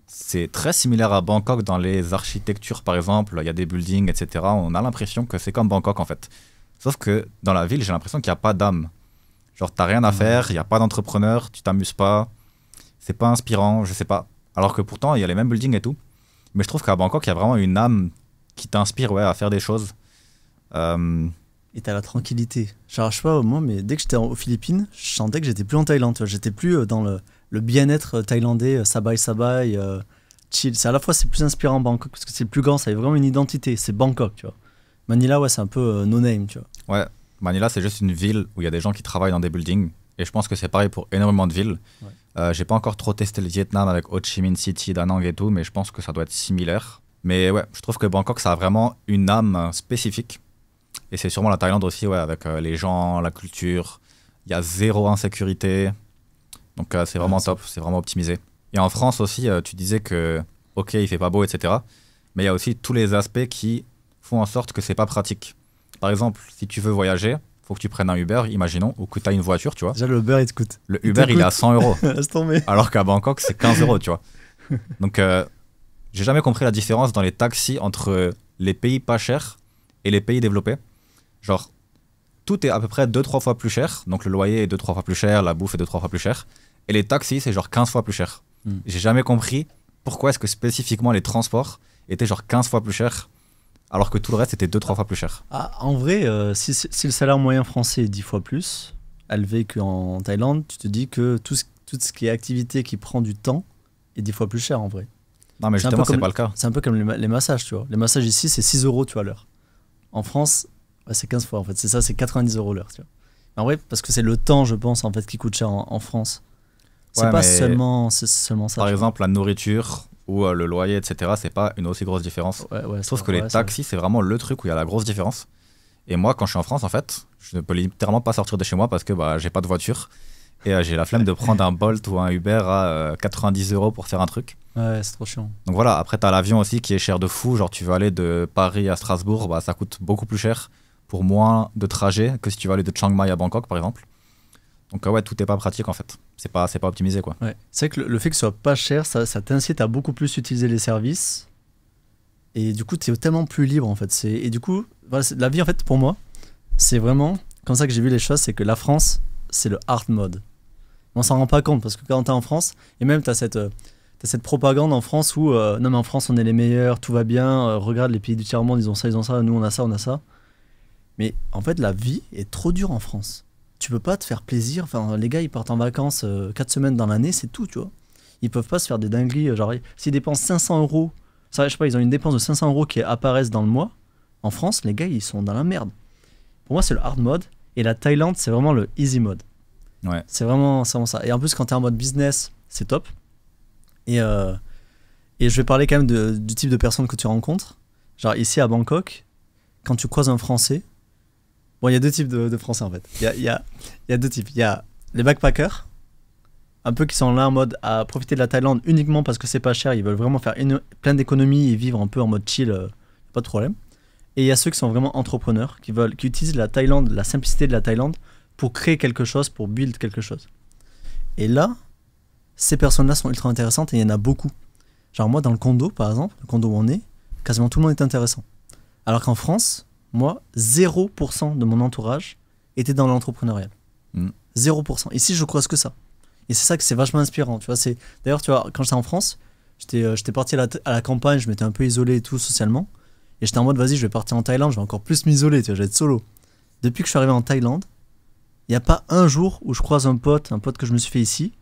c'est très similaire à Bangkok dans les architectures, par exemple. Il y a des buildings, etc. On a l'impression que c'est comme Bangkok, en fait. Sauf que dans la ville, j'ai l'impression qu'il n'y a pas d'âme. Genre, t'as rien à faire, il n'y a pas d'entrepreneur, tu t'amuses pas. C'est pas inspirant, je sais pas. Alors que pourtant, il y a les mêmes buildings et tout. Mais je trouve qu'à Bangkok, il y a vraiment une âme qui t'inspire à faire des choses. Et t'as la tranquillité. Genre, je sais pas, moi, mais dès que j'étais aux Philippines, je sentais que j'étais plus en Thaïlande. Tu vois. J'étais plus dans le bien-être thaïlandais, sabai, chill. C'est à la fois, c'est plus inspirant Bangkok parce que c'est plus grand, ça a vraiment une identité. C'est Bangkok, tu vois. Manila, ouais, c'est un peu no-name, tu vois. Ouais, Manila, c'est juste une ville où il y a des gens qui travaillent dans des buildings. Et je pense que c'est pareil pour énormément de villes. Ouais. J'ai pas encore trop testé le Vietnam avec Ho Chi Minh City, Da Nang et tout, mais je pense que ça doit être similaire. Mais ouais, je trouve que Bangkok, ça a vraiment une âme spécifique. Et c'est sûrement la Thaïlande aussi, ouais, avec les gens, la culture. Il y a zéro insécurité. Donc c'est vraiment top, c'est vraiment optimisé. Et en France aussi, tu disais que, ok, il fait pas beau, etc. Mais il y a aussi tous les aspects qui font en sorte que c'est pas pratique. Par exemple, si tu veux voyager, faut que tu prennes un Uber, imaginons, ou que tu as une voiture, tu vois. Déjà, le Uber, il te coûte. Le Uber, il est à 100 euros. Laisse tomber. Alors qu'à Bangkok, c'est 15 euros, tu vois. Donc, j'ai jamais compris la différence dans les taxis entre les pays pas chers et les pays développés. Genre, tout est à peu près 2-3 fois plus cher. Donc, le loyer est 2-3 fois plus cher, la bouffe est 2-3 fois plus cher. Et les taxis, c'est genre 15 fois plus cher. J'ai jamais compris pourquoi est-ce que spécifiquement les transports étaient genre 15 fois plus chers alors que tout le reste était 2-3 fois plus cher. Ah, en vrai, si le salaire moyen français est 10 fois plus élevé qu'en Thaïlande, tu te dis que tout ce qui est activité qui prend du temps est 10 fois plus cher en vrai. Non, mais justement, c'est pas le cas. C'est un peu comme les massages, tu vois. Les massages ici, c'est 6 euros, tu vois, l'heure. En France, c'est 15 fois, en fait. C'est ça, c'est 90 euros l'heure, tu vois. En vrai, parce que c'est le temps, je pense, en fait, qui coûte cher en France. C'est pas seulement ça. Par exemple, la nourriture ou le loyer, etc., c'est pas une aussi grosse différence. Sauf que les taxis, c'est vraiment le truc où il y a la grosse différence. Et moi, quand je suis en France, en fait, je ne peux littéralement pas sortir de chez moi parce que j'ai pas de voiture. Et j'ai la flemme de prendre un Bolt ou un Uber à 90 euros pour faire un truc. Ouais, c'est trop chiant. Donc voilà, après, t'as l'avion aussi qui est cher de fou. Genre, tu veux aller de Paris à Strasbourg, ça coûte beaucoup plus cher pour moins de trajet que si tu veux aller de Chiang Mai à Bangkok, par exemple. Donc ouais, tout est pas pratique en fait. C'est pas optimisé, quoi. Ouais. C'est vrai que le fait que ce soit pas cher, ça t'incite à beaucoup plus utiliser les services. Et du coup, tu es tellement plus libre en fait. Et du coup, voilà, la vie en fait, pour moi, c'est vraiment comme ça que j'ai vu les choses. C'est que la France, c'est le hard mode. On s'en rend pas compte parce que quand t'es en France, et même t'as cette propagande en France où non mais en France on est les meilleurs, tout va bien, regarde les pays du tiers-monde, ils ont ça, nous on a ça. Mais en fait, la vie est trop dure en France. Tu peux pas te faire plaisir. Enfin, les gars, ils partent en vacances 4 semaines dans l'année, c'est tout, tu vois. Ils peuvent pas se faire des dingueries. Genre, s'ils dépensent 500 euros, ça, je sais pas, ils ont une dépense de 500 euros qui apparaissent dans le mois. En France, les gars, ils sont dans la merde. Pour moi, c'est le hard mode. Et la Thaïlande, c'est vraiment le easy mode. Ouais. C'est vraiment ça. Et en plus, quand t'es en mode business, c'est top. Et je vais parler quand même du type de personnes que tu rencontres. Genre, ici à Bangkok, quand tu croises un Français, bon, il y a deux types de Français en fait. Il y a deux types. Il y a les backpackers, un peu qui sont là en mode à profiter de la Thaïlande uniquement parce que c'est pas cher. Ils veulent vraiment faire plein d'économies et vivre un peu en mode chill, pas de problème. Et il y a ceux qui sont vraiment entrepreneurs, qui utilisent la Thaïlande, la simplicité de la Thaïlande pour créer quelque chose, pour build quelque chose. Et là, ces personnes-là sont ultra intéressantes et il y en a beaucoup. Genre moi, dans le condo, par exemple, le condo où on est, quasiment tout le monde est intéressant. Alors qu'en France, moi, 0% de mon entourage était dans l'entrepreneurial. 0%. Ici, je croise que ça. Et c'est ça que c'est vachement inspirant. Tu vois, d'ailleurs, tu vois, quand j'étais en France, j'étais parti à la campagne, je m'étais un peu isolé et tout socialement. Et j'étais en mode, vas-y, je vais partir en Thaïlande, je vais encore plus m'isoler, tu vois, je vais être solo. Depuis que je suis arrivé en Thaïlande, il n'y a pas un jour où je croise un pote que je me suis fait ici.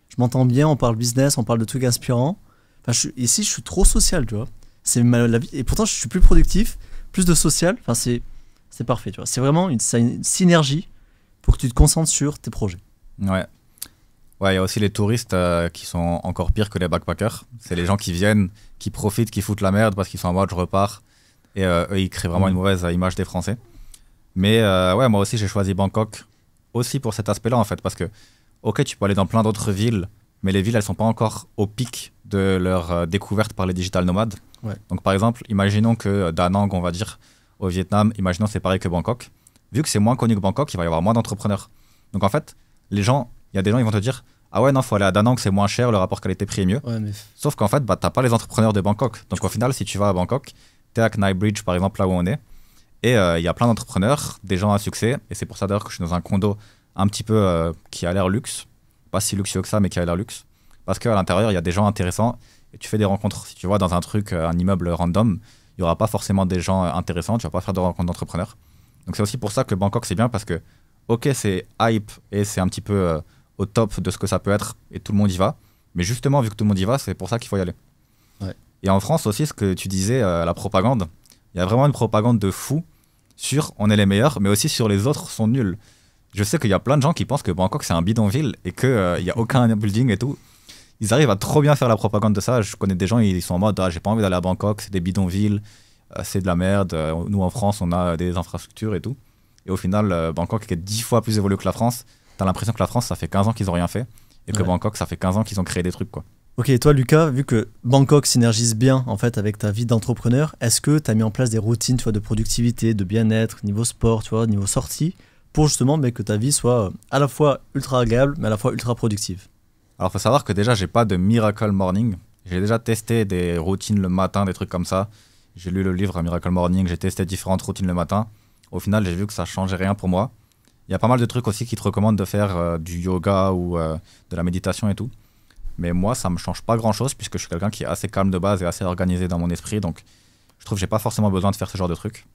Je m'entends bien, on parle business, on parle de trucs inspirants. Enfin, ici, je suis trop social, tu vois. C'est la vie. Et pourtant, je suis plus productif, plus de social. Enfin, c'est parfait, tu vois. C'est vraiment une synergie. pour que tu te concentres sur tes projets. Ouais. Ouais, il y a aussi les touristes qui sont encore pires que les backpackers. C'est les gens qui viennent, qui profitent, qui foutent la merde parce qu'ils sont en mode je repars. Et eux, ils créent vraiment une mauvaise image des Français. Mais ouais, moi aussi, j'ai choisi Bangkok aussi pour cet aspect-là, en fait. Parce que, ok, tu peux aller dans plein d'autres villes, mais les villes, elles sont pas encore au pic de leur découverte par les digital nomades. Ouais. Donc, par exemple, imaginons que Da Nang, on va dire, au Vietnam, imaginons c'est pareil que Bangkok. Vu que c'est moins connu que Bangkok, il va y avoir moins d'entrepreneurs. Donc, en fait, il y a des gens, ils vont te dire ah ouais, non, faut aller à Da Nang, c'est moins cher, le rapport qualité-prix est mieux. Ouais, mais... Sauf qu'en fait, bah, t'as pas les entrepreneurs de Bangkok. Donc, au final, si tu vas à Bangkok, t'es à Knai Bridge, par exemple, là où on est. Et il y a plein d'entrepreneurs, des gens à succès. Et c'est pour ça d'ailleurs que je suis dans un condo un petit peu qui a l'air luxe. Pas si luxueux que ça, mais qui a l'air luxe. Parce qu'à l'intérieur, il y a des gens intéressants et tu fais des rencontres. Si tu vois dans un truc, un immeuble random, il n'y aura pas forcément des gens intéressants. Tu vas pas faire de rencontres d'entrepreneurs. Donc c'est aussi pour ça que Bangkok, c'est bien parce que, ok, c'est hype et c'est un petit peu au top de ce que ça peut être et tout le monde y va. Mais justement, vu que tout le monde y va, c'est pour ça qu'il faut y aller. Ouais. Et en France aussi, ce que tu disais, la propagande, il y a vraiment une propagande de fou sur on est les meilleurs, mais aussi sur les autres sont nuls. Je sais qu'il y a plein de gens qui pensent que Bangkok c'est un bidonville et qu'il n'y a aucun building et tout. Ils arrivent à trop bien faire la propagande de ça. Je connais des gens, ils sont en mode j'ai pas envie d'aller à Bangkok, c'est des bidonvilles, c'est de la merde. Nous en France, on a des infrastructures et tout. Et au final, Bangkok est 10 fois plus évolué que la France. T'as l'impression que la France, ça fait 15 ans qu'ils ont rien fait et que Bangkok, ça fait 15 ans qu'ils ont créé des trucs, quoi. Ok, toi Lucas, vu que Bangkok synergise bien en fait avec ta vie d'entrepreneur, est-ce que tu as mis en place des routines, tu vois, de productivité, de bien-être, niveau sport, tu vois, niveau sortie, pour justement que ta vie soit à la fois ultra agréable, mais à la fois ultra productive? Alors, faut savoir que déjà, j'ai pas de miracle morning. J'ai déjà testé des routines le matin, des trucs comme ça. J'ai lu le livre Miracle Morning, j'ai testé différentes routines le matin. Au final, j'ai vu que ça changeait rien pour moi. Il y a pas mal de trucs aussi qui te recommandent de faire du yoga ou de la méditation et tout. Mais moi, ça me change pas grand-chose puisque je suis quelqu'un qui est assez calme de base et assez organisé dans mon esprit. Donc, je trouve que j'ai pas forcément besoin de faire ce genre de trucs.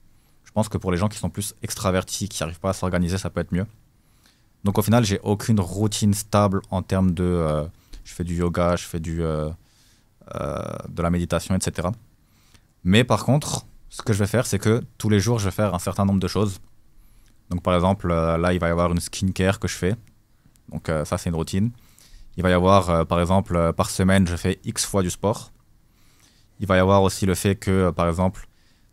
Je pense que pour les gens qui sont plus extravertis, qui n'arrivent pas à s'organiser, ça peut être mieux. Donc, au final, j'ai aucune routine stable en termes de... je fais du yoga, je fais de la méditation, etc. Mais par contre, ce que je vais faire, c'est que tous les jours, je vais faire un certain nombre de choses. Donc, par exemple, là, il va y avoir une skincare que je fais. Donc, ça, c'est une routine. Il va y avoir, par exemple, par semaine, je fais X fois du sport. Il va y avoir aussi le fait que, par exemple,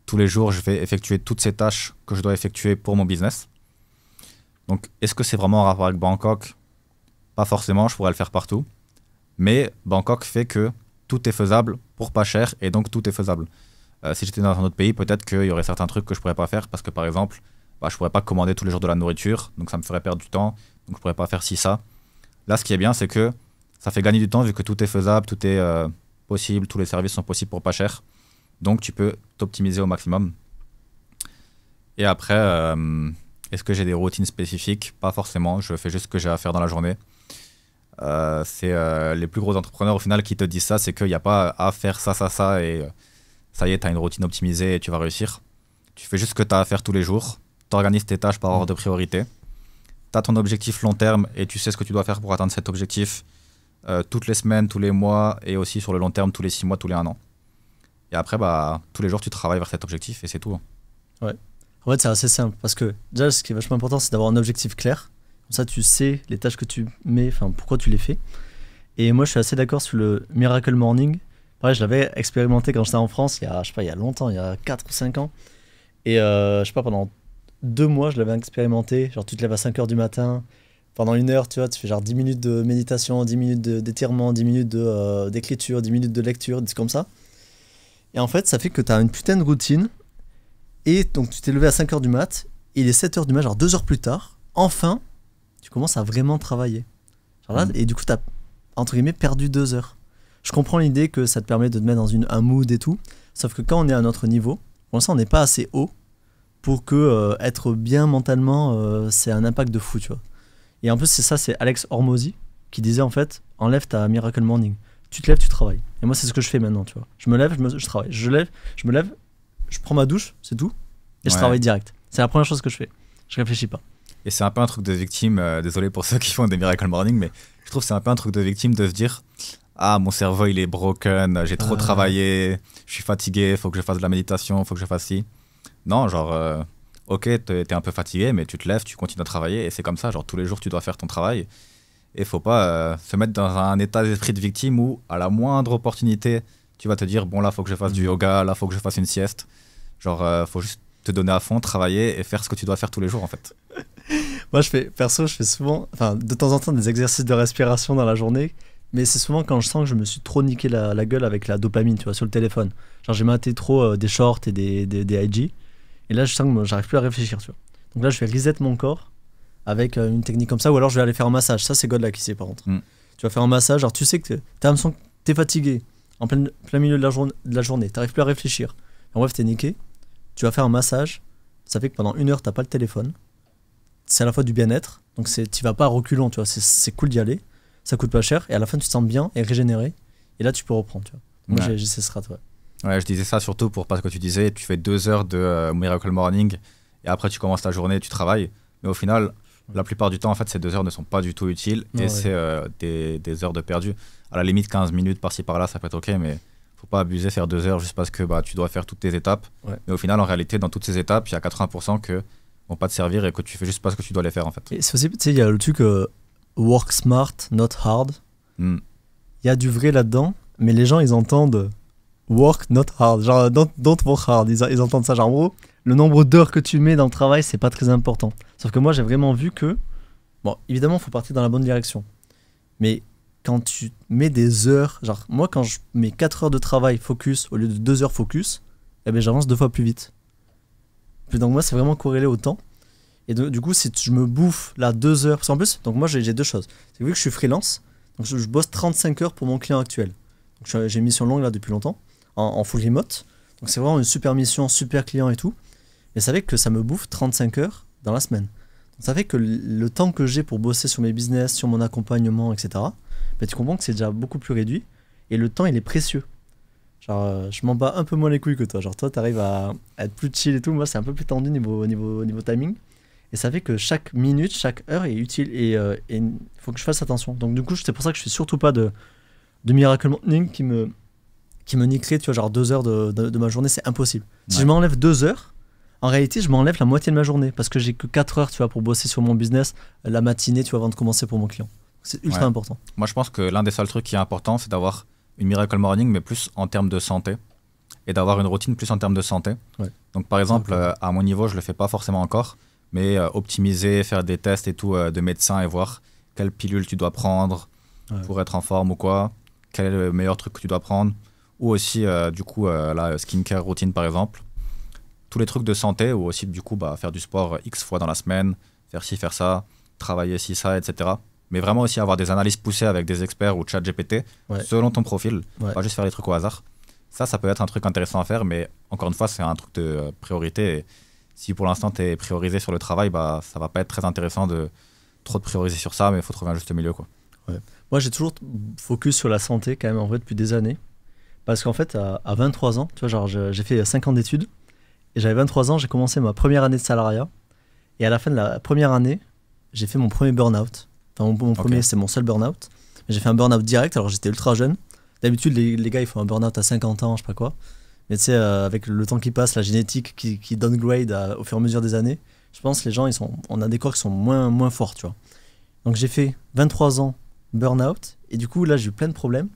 tous les jours, je vais effectuer toutes ces tâches que je dois effectuer pour mon business. Donc, est-ce que c'est vraiment en rapport avec Bangkok? Pas forcément, je pourrais le faire partout. Mais Bangkok fait que tout est faisable pour pas cher et donc tout est faisable. Si j'étais dans un autre pays, peut-être qu'il y aurait certains trucs que je pourrais pas faire parce que, par exemple, je pourrais pas commander tous les jours de la nourriture, donc ça me ferait perdre du temps, donc je pourrais pas faire ci, ça. Là, ce qui est bien, c'est que ça fait gagner du temps vu que tout est faisable, tout est possible, tous les services sont possibles pour pas cher. Donc, tu peux t'optimiser au maximum. Et après, est-ce que j'ai des routines spécifiques? Pas forcément, je fais juste ce que j'ai à faire dans la journée. C'est les plus gros entrepreneurs au final qui te disent ça, c'est qu'il n'y a pas à faire ça, ça, ça, et ça y est, tu as une routine optimisée et tu vas réussir. Tu fais juste ce que tu as à faire tous les jours, tu organises tes tâches par ordre de priorité. Tu as ton objectif long terme et tu sais ce que tu dois faire pour atteindre cet objectif toutes les semaines, tous les mois et aussi sur le long terme, tous les 6 mois, tous les 1 an. Et après, tous les jours, tu travailles vers cet objectif et c'est tout. Ouais. En fait, c'est assez simple parce que déjà, ce qui est vachement important, c'est d'avoir un objectif clair. Comme ça, tu sais les tâches que tu mets, enfin, pourquoi tu les fais. Et moi, je suis assez d'accord sur le Miracle Morning. Pareil, je l'avais expérimenté quand j'étais en France, il y a longtemps, il y a 4 ou 5 ans. Et je sais pas, pendant 2 mois, je l'avais expérimenté. Genre, tu te lèves à 5h du matin. Pendant 1 heure, tu vois, tu fais genre 10 minutes de méditation, 10 minutes d'étirement, 10 minutes d'écriture, 10 minutes de lecture, des trucs comme ça. Et en fait, ça fait que tu as une putain de routine. Et donc, tu t'es levé à 5h du mat. Et il est 7h du mat, genre 2 heures plus tard. Enfin, tu commences à vraiment travailler. Genre là, et du coup, tu as, entre guillemets, perdu 2 heures. Je comprends l'idée que ça te permet de te mettre dans un mood et tout. Sauf que quand on est à notre niveau, pour l'instant, on n'est pas assez haut pour que être bien mentalement, c'est un impact de fou, tu vois. Et en plus, c'est Alex Hormozy qui disait en fait, enlève ta Miracle Morning. Tu te lèves, tu travailles. Et moi, c'est ce que je fais maintenant, tu vois. Je me lève, je travaille. Je me lève, je prends ma douche, c'est tout. Et je travaille direct. C'est la première chose que je fais. Je réfléchis pas. Et c'est un peu un truc de victime, désolé pour ceux qui font des Miracle Morning, mais je trouve que c'est un peu un truc de victime de se dire ah, mon cerveau il est broken, j'ai trop travaillé, je suis fatigué, faut que je fasse de la méditation, faut que je fasse ci. Non, genre, ok, t'es un peu fatigué, mais tu te lèves, tu continues à travailler, et c'est comme ça, genre tous les jours tu dois faire ton travail. Et faut pas se mettre dans un état d'esprit de victime où, à la moindre opportunité, tu vas te dire, bon là, faut que je fasse du yoga, là, faut que je fasse une sieste. Genre, faut juste te donner à fond, travailler et faire ce que tu dois faire tous les jours, en fait. Moi, je fais souvent, enfin, de temps en temps, des exercices de respiration dans la journée, mais c'est souvent quand je sens que je me suis trop niqué la gueule avec la dopamine, tu vois, sur le téléphone. Genre, j'ai maté trop des shorts et des IG, et là, je sens que moi, j'arrive plus à réfléchir, tu vois. Donc là, je vais reset mon corps avec une technique comme ça, ou alors je vais aller faire un massage. Ça, c'est God là qui sait, par contre. Tu vas faire un massage, alors tu sais que t'as l'impression que t'es fatigué, en plein milieu de la journée, t'arrives plus à réfléchir. En bref, t'es niqué, tu vas faire un massage, ça fait que pendant 1 heure, t'as pas le téléphone. C'est à la fois du bien-être, donc tu vas pas à reculons, tu vois, c'est cool d'y aller, ça coûte pas cher, et à la fin tu te sens bien et régénéré, et là tu peux reprendre, tu vois. Moi j'ai ces strats, ouais. Ouais, je disais ça surtout pour parce que tu disais, tu fais 2 heures de Miracle Morning, et après tu commences ta journée, tu travailles, mais au final, la plupart du temps, en fait, ces 2 heures ne sont pas du tout utiles, et c'est des heures de perdu. À la limite, 15 minutes par-ci par-là, ça peut être ok, mais faut pas abuser, faire 2 heures juste parce que tu dois faire toutes tes étapes, mais au final, en réalité, dans toutes ces étapes, il y a 80% que vont pas te servir et que tu fais juste pas ce que tu dois les faire en fait. Et c'est aussi, tu sais, il y a le truc work smart, not hard. Il y a du vrai là-dedans, mais les gens ils entendent work not hard, genre don't work hard, ils entendent ça, genre en gros, le nombre d'heures que tu mets dans le travail c'est pas très important. Sauf que moi j'ai vraiment vu que, bon évidemment il faut partir dans la bonne direction, mais quand tu mets des heures, genre moi quand je mets 4 heures de travail focus au lieu de 2 heures focus, eh ben j'avance 2 fois plus vite. Donc moi c'est vraiment corrélé au temps. Et du coup si je me bouffe là 2 heures, parce qu'en plus, donc moi j'ai 2 choses. C'est que vu que je suis freelance, donc je bosse 35 heures pour mon client actuel. Donc j'ai une mission longue là depuis longtemps, en full remote. Donc c'est vraiment une super mission, super client et tout. Mais ça fait que ça me bouffe 35 heures dans la semaine. Donc ça fait que le temps que j'ai pour bosser sur mes business, sur mon accompagnement, etc., ben tu comprends que c'est déjà beaucoup plus réduit. Et le temps il est précieux. Genre, je m'en bats un peu moins les couilles que toi. Genre, toi, t'arrives à être plus chill et tout. Moi, c'est un peu plus tendu niveau timing. Et ça fait que chaque minute, chaque heure est utile. Et il faut que je fasse attention. Donc, du coup, c'est pour ça que je fais surtout pas de Miracle Morning qui me niquerait, tu vois, genre 2 heures de ma journée. C'est impossible. Si je m'enlève 2 heures, en réalité, je m'enlève la moitié de ma journée. Parce que j'ai que 4 heures, tu vois, pour bosser sur mon business la matinée, tu vois, avant de commencer pour mon client. C'est ultra important. Moi, je pense que l'un des seuls trucs qui est important, c'est d'avoir une Miracle Morning, mais plus en termes de santé, et d'avoir une routine plus en termes de santé. Donc par exemple, à mon niveau, je le fais pas forcément encore, mais optimiser, faire des tests et tout de médecins et voir quelle pilule tu dois prendre pour être en forme ou quoi, quel est le meilleur truc que tu dois prendre, ou aussi du coup la skincare routine par exemple, tous les trucs de santé, ou aussi du coup faire du sport X fois dans la semaine, faire ci, faire ça, travailler ci, ça, etc. Mais vraiment aussi avoir des analyses poussées avec des experts ou ChatGPT selon ton profil, pas juste faire les trucs au hasard. Ça peut être un truc intéressant à faire, mais encore une fois, c'est un truc de priorité. Et si pour l'instant tu es priorisé sur le travail, ça va pas être très intéressant de trop te prioriser sur ça, mais il faut trouver un juste milieu, quoi. Moi, j'ai toujours focus sur la santé quand même en vrai depuis des années. Parce qu'en fait, à 23 ans, tu vois, genre j'ai fait 5 ans d'études, et j'avais 23 ans, j'ai commencé ma première année de salariat, et à la fin de la première année, j'ai fait mon premier burn-out. Enfin, mon premier, c'est mon seul burn-out. J'ai fait un burn-out direct, alors j'étais ultra jeune. D'habitude, les gars, ils font un burn-out à 50 ans, je sais pas quoi. Mais tu sais, avec le temps qui passe, la génétique qui downgrade au fur et à mesure des années, je pense que les gens, on a des corps qui sont moins forts, tu vois. Donc j'ai fait 23 ans burn-out, et du coup, là, j'ai eu plein de problèmes.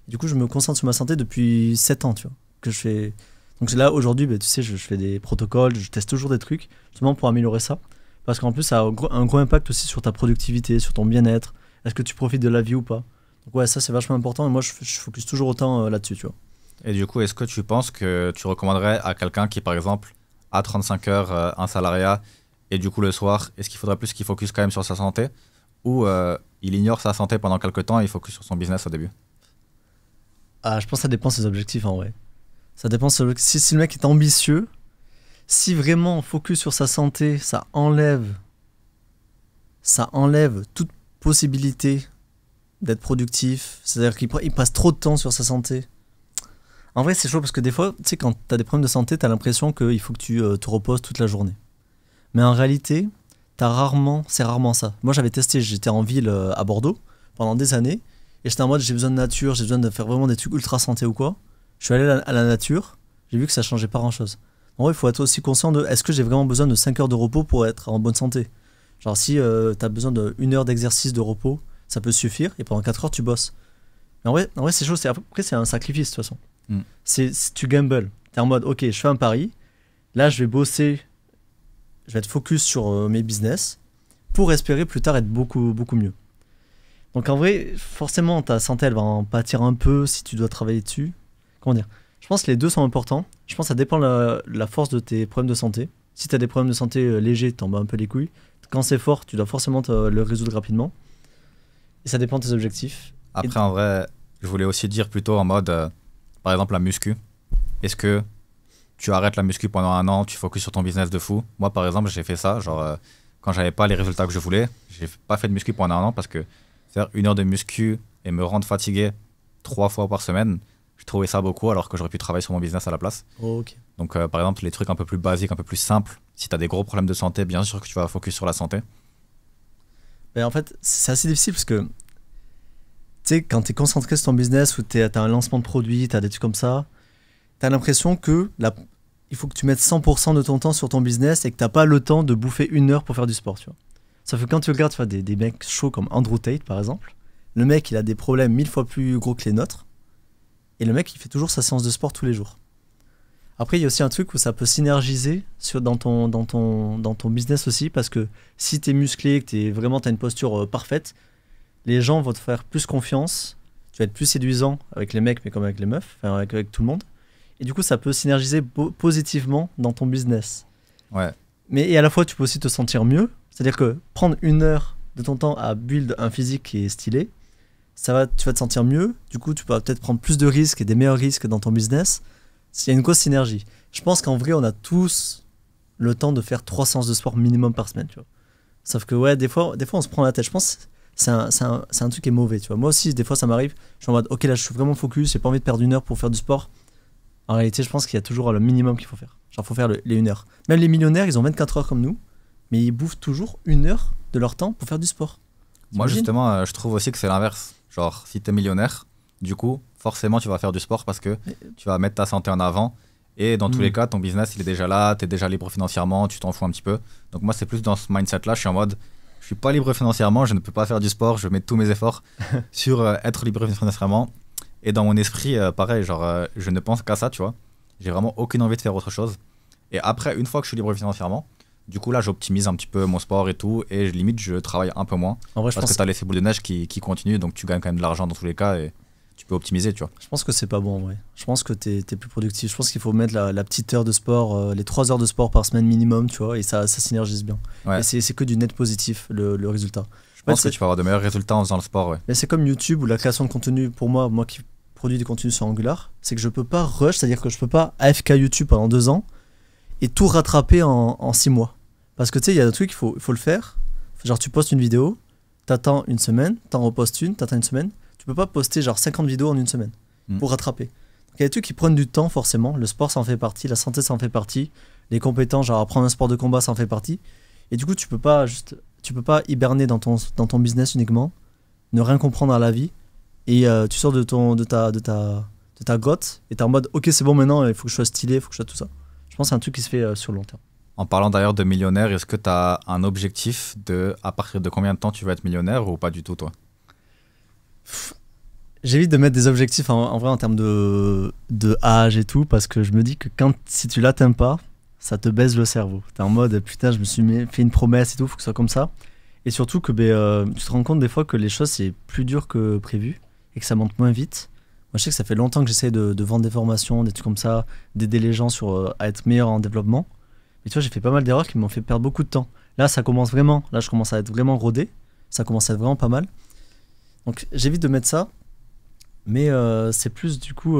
Et du coup, je me concentre sur ma santé depuis 7 ans, tu vois. Que je fais... Donc là, aujourd'hui, tu sais, je fais des protocoles, je teste toujours des trucs, justement pour améliorer ça. Parce qu'en plus, ça a un gros impact aussi sur ta productivité, sur ton bien-être. Est-ce que tu profites de la vie ou pas? Donc ouais, ça c'est vachement important. Et moi, je focus toujours autant là-dessus, tu vois. Et du coup, est-ce que tu penses que tu recommanderais à quelqu'un qui, par exemple, a 35 heures, un salariat, et du coup le soir, est-ce qu'il faudrait plus qu'il focus quand même sur sa santé? Ou il ignore sa santé pendant quelques temps et il focus sur son business au début? Je pense que ça dépend de ses objectifs en vrai. Ça dépend si le mec est ambitieux. Si vraiment on focus sur sa santé, ça enlève toute possibilité d'être productif. C'est-à-dire qu'il passe trop de temps sur sa santé. En vrai, c'est chaud parce que des fois, tu sais, quand tu as des problèmes de santé, tu as l'impression qu'il faut que tu te reposes toute la journée. Mais en réalité, c'est rarement ça. Moi, j'avais testé, j'étais en ville à Bordeaux pendant des années et j'étais en mode j'ai besoin de nature, j'ai besoin de faire vraiment des trucs ultra santé ou quoi. Je suis allé à la nature, j'ai vu que ça changeait pas grand-chose. En vrai, il faut être aussi conscient de est-ce que j'ai vraiment besoin de 5 heures de repos pour être en bonne santé. Genre si tu as besoin d'1 heure d'exercice de repos, ça peut suffire et pendant 4 heures tu bosses. Mais en vrai c'est chaud, après c'est un sacrifice de toute façon. Si tu gambles, tu es en mode ok, je fais un pari, là je vais bosser, je vais être focus sur mes business pour espérer plus tard être beaucoup, beaucoup mieux. Donc en vrai, forcément ta santé elle va en pâtir un peu si tu dois travailler dessus. Comment dire? Je pense que les deux sont importants. Je pense que ça dépend de la force de tes problèmes de santé. Si tu as des problèmes de santé légers, t'en bats un peu les couilles. Quand c'est fort, tu dois forcément le résoudre rapidement. Et ça dépend de tes objectifs. Après, en vrai, je voulais aussi dire plutôt en mode, par exemple, la muscu. Est-ce que tu arrêtes la muscu pendant 1 an, tu focuses sur ton business de fou? Moi, par exemple, j'ai fait ça. Genre, quand j'avais pas les résultats que je voulais, j'ai pas fait de muscu pendant 1 an parce que faire 1 heure de muscu et me rendre fatigué 3 fois par semaine, je trouvais ça beaucoup alors que j'aurais pu travailler sur mon business à la place. Oh, ok. Donc, par exemple, les trucs un peu plus basiques, un peu plus simples, si tu as des gros problèmes de santé, bien sûr que tu vas focus sur la santé. Mais en fait, c'est assez difficile parce que, tu sais, quand tu es concentré sur ton business ou tu as un lancement de produit, tu as des trucs comme ça, tu as l'impression que il faut que tu mettes 100% de ton temps sur ton business et que tu n'as pas le temps de bouffer 1 heure pour faire du sport, tu vois. Sauf que quand tu regardes, tu vois, des mecs chauds comme Andrew Tate, par exemple, le mec, il a des problèmes 1000 fois plus gros que les nôtres et le mec, il fait toujours sa séance de sport tous les jours. Après, il y a aussi un truc où ça peut synergiser dans ton business aussi, parce que si tu es musclé, que t'as une posture parfaite, les gens vont te faire plus confiance, tu vas être plus séduisant avec les mecs, mais comme avec les meufs, enfin avec tout le monde. Et du coup, ça peut synergiser positivement dans ton business. Ouais. Mais et à la fois, tu peux aussi te sentir mieux, c'est-à-dire que prendre 1 heure de ton temps à build un physique qui est stylé, tu vas te sentir mieux, du coup, tu peux peut-être prendre plus de risques et des meilleurs risques dans ton business. Il y a une grosse synergie. Je pense qu'en vrai, on a tous le temps de faire 3 séances de sport minimum par semaine, tu vois. Sauf que ouais, des fois, on se prend la tête. Je pense que c'est un truc qui est mauvais, tu vois. Moi aussi, des fois, ça m'arrive. Je suis en mode, ok, là, je suis vraiment focus, j'ai pas envie de perdre 1 heure pour faire du sport. En réalité, je pense qu'il y a toujours le minimum qu'il faut faire. Genre, il faut faire les 1 heure. Même les millionnaires, ils ont 24 heures comme nous, mais ils bouffent toujours 1 heure de leur temps pour faire du sport. Moi, justement, je trouve aussi que c'est l'inverse. Genre, si t'es millionnaire, du coup, forcément, tu vas faire du sport parce que tu vas mettre ta santé en avant. Et dans tous les cas, ton business, il est déjà là, tu es déjà libre financièrement, tu t'en fous un petit peu. Donc moi, c'est plus dans ce mindset-là, je suis en mode, je suis pas libre financièrement, je ne peux pas faire du sport, je mets tous mes efforts sur être libre financièrement. Et dans mon esprit, pareil, genre, je ne pense qu'à ça, tu vois. J'ai vraiment aucune envie de faire autre chose. Et après, une fois que je suis libre financièrement, du coup, là, j'optimise un petit peu mon sport et tout, et limite, je travaille un peu moins. En vrai, parce que tu as l'effet boule de neige qui continue, donc tu gagnes quand même de l'argent dans tous les cas, et tu peux optimiser, tu vois. Je pense que c'est pas bon en vrai. Je pense que t'es plus productif. Je pense qu'il faut mettre la petite heure de sport, les 3 heures de sport par semaine minimum, tu vois, et ça synergise bien. Ouais. Et c'est que du net positif, le résultat. Je pense que tu vas avoir de meilleurs résultats en faisant le sport, ouais. Mais c'est comme YouTube ou la création de contenu, pour moi qui produit du contenu sur Angular, c'est que je peux pas rush, c'est-à-dire que je peux pas AFK YouTube pendant 2 ans et tout rattraper en 6 mois. Parce que tu sais, il y a un truc, il faut le faire. Genre, tu postes une vidéo, t'attends une semaine, t'en repostes une, t'attends une semaine. Tu peux pas poster genre 50 vidéos en une semaine pour rattraper. Donc il y a des trucs qui prennent du temps forcément. Le sport, ça en fait partie, la santé, ça en fait partie. Les compétences, genre apprendre un sport de combat, ça en fait partie. Et du coup, tu peux pas hiberner dans ton business uniquement, ne rien comprendre à la vie. Et tu sors de ta grotte et t'es en mode, ok, c'est bon maintenant, il faut que je sois stylé, il faut que je sois tout ça. Je pense que c'est un truc qui se fait sur le long terme. En parlant d'ailleurs de millionnaire, est-ce que tu as un objectif à partir de combien de temps tu vas être millionnaire ou pas du tout, toi? J'évite de mettre des objectifs en vrai en termes de âge et tout, parce que je me dis que si tu l'atteins pas, ça te baise le cerveau. T'es en mode putain, je me suis fait une promesse et tout, faut que ce soit comme ça. Et surtout que tu te rends compte des fois que les choses c'est plus dur que prévu et que ça monte moins vite. Moi je sais que ça fait longtemps que j'essaie de vendre des formations, des trucs comme ça, d'aider les gens à être meilleurs en développement. Mais tu vois, j'ai fait pas mal d'erreurs qui m'ont fait perdre beaucoup de temps. Là je commence à être vraiment rodé, ça commence à être vraiment pas mal. Donc j'évite de mettre ça, mais c'est plus du coup...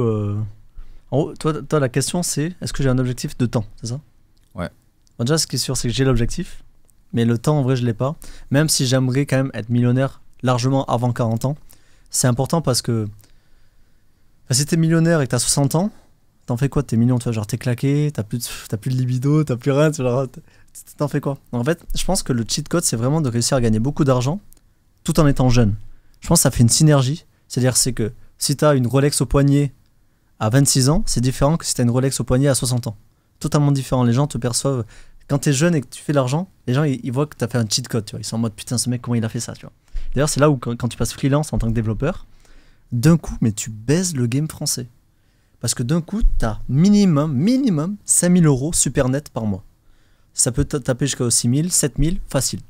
En gros, toi, la question c'est, est-ce que j'ai un objectif de temps, c'est ça? Ouais. Bon, déjà, ce qui est sûr, c'est que j'ai l'objectif, mais le temps, en vrai, je l'ai pas. Même si j'aimerais quand même être millionnaire largement avant 40 ans, c'est important parce que si t'es millionnaire et que t'as 60 ans, t'en fais quoi de tes millions, tu vois, genre t'es claqué, t'as plus de libido, t'as plus rien, tu vois, t'en fais quoi? En fait, je pense que le cheat code, c'est vraiment de réussir à gagner beaucoup d'argent tout en étant jeune. Je pense que ça fait une synergie. C'est-à-dire que si tu as une Rolex au poignet à 26 ans, c'est différent que si tu as une Rolex au poignet à 60 ans. totalement différent. Les gens te perçoivent. Quand tu es jeune et que tu fais de l'argent, les gens ils voient que tu as fait un cheat code. Tu vois. Ils sont en mode putain, ce mec, comment il a fait ça, tu vois. D'ailleurs, c'est là où quand tu passes freelance en tant que développeur, d'un coup, mais tu baises le game français. Parce que d'un coup, tu as minimum 5000 euros super net par mois. Ça peut taper jusqu'à 6000, 7000, facile.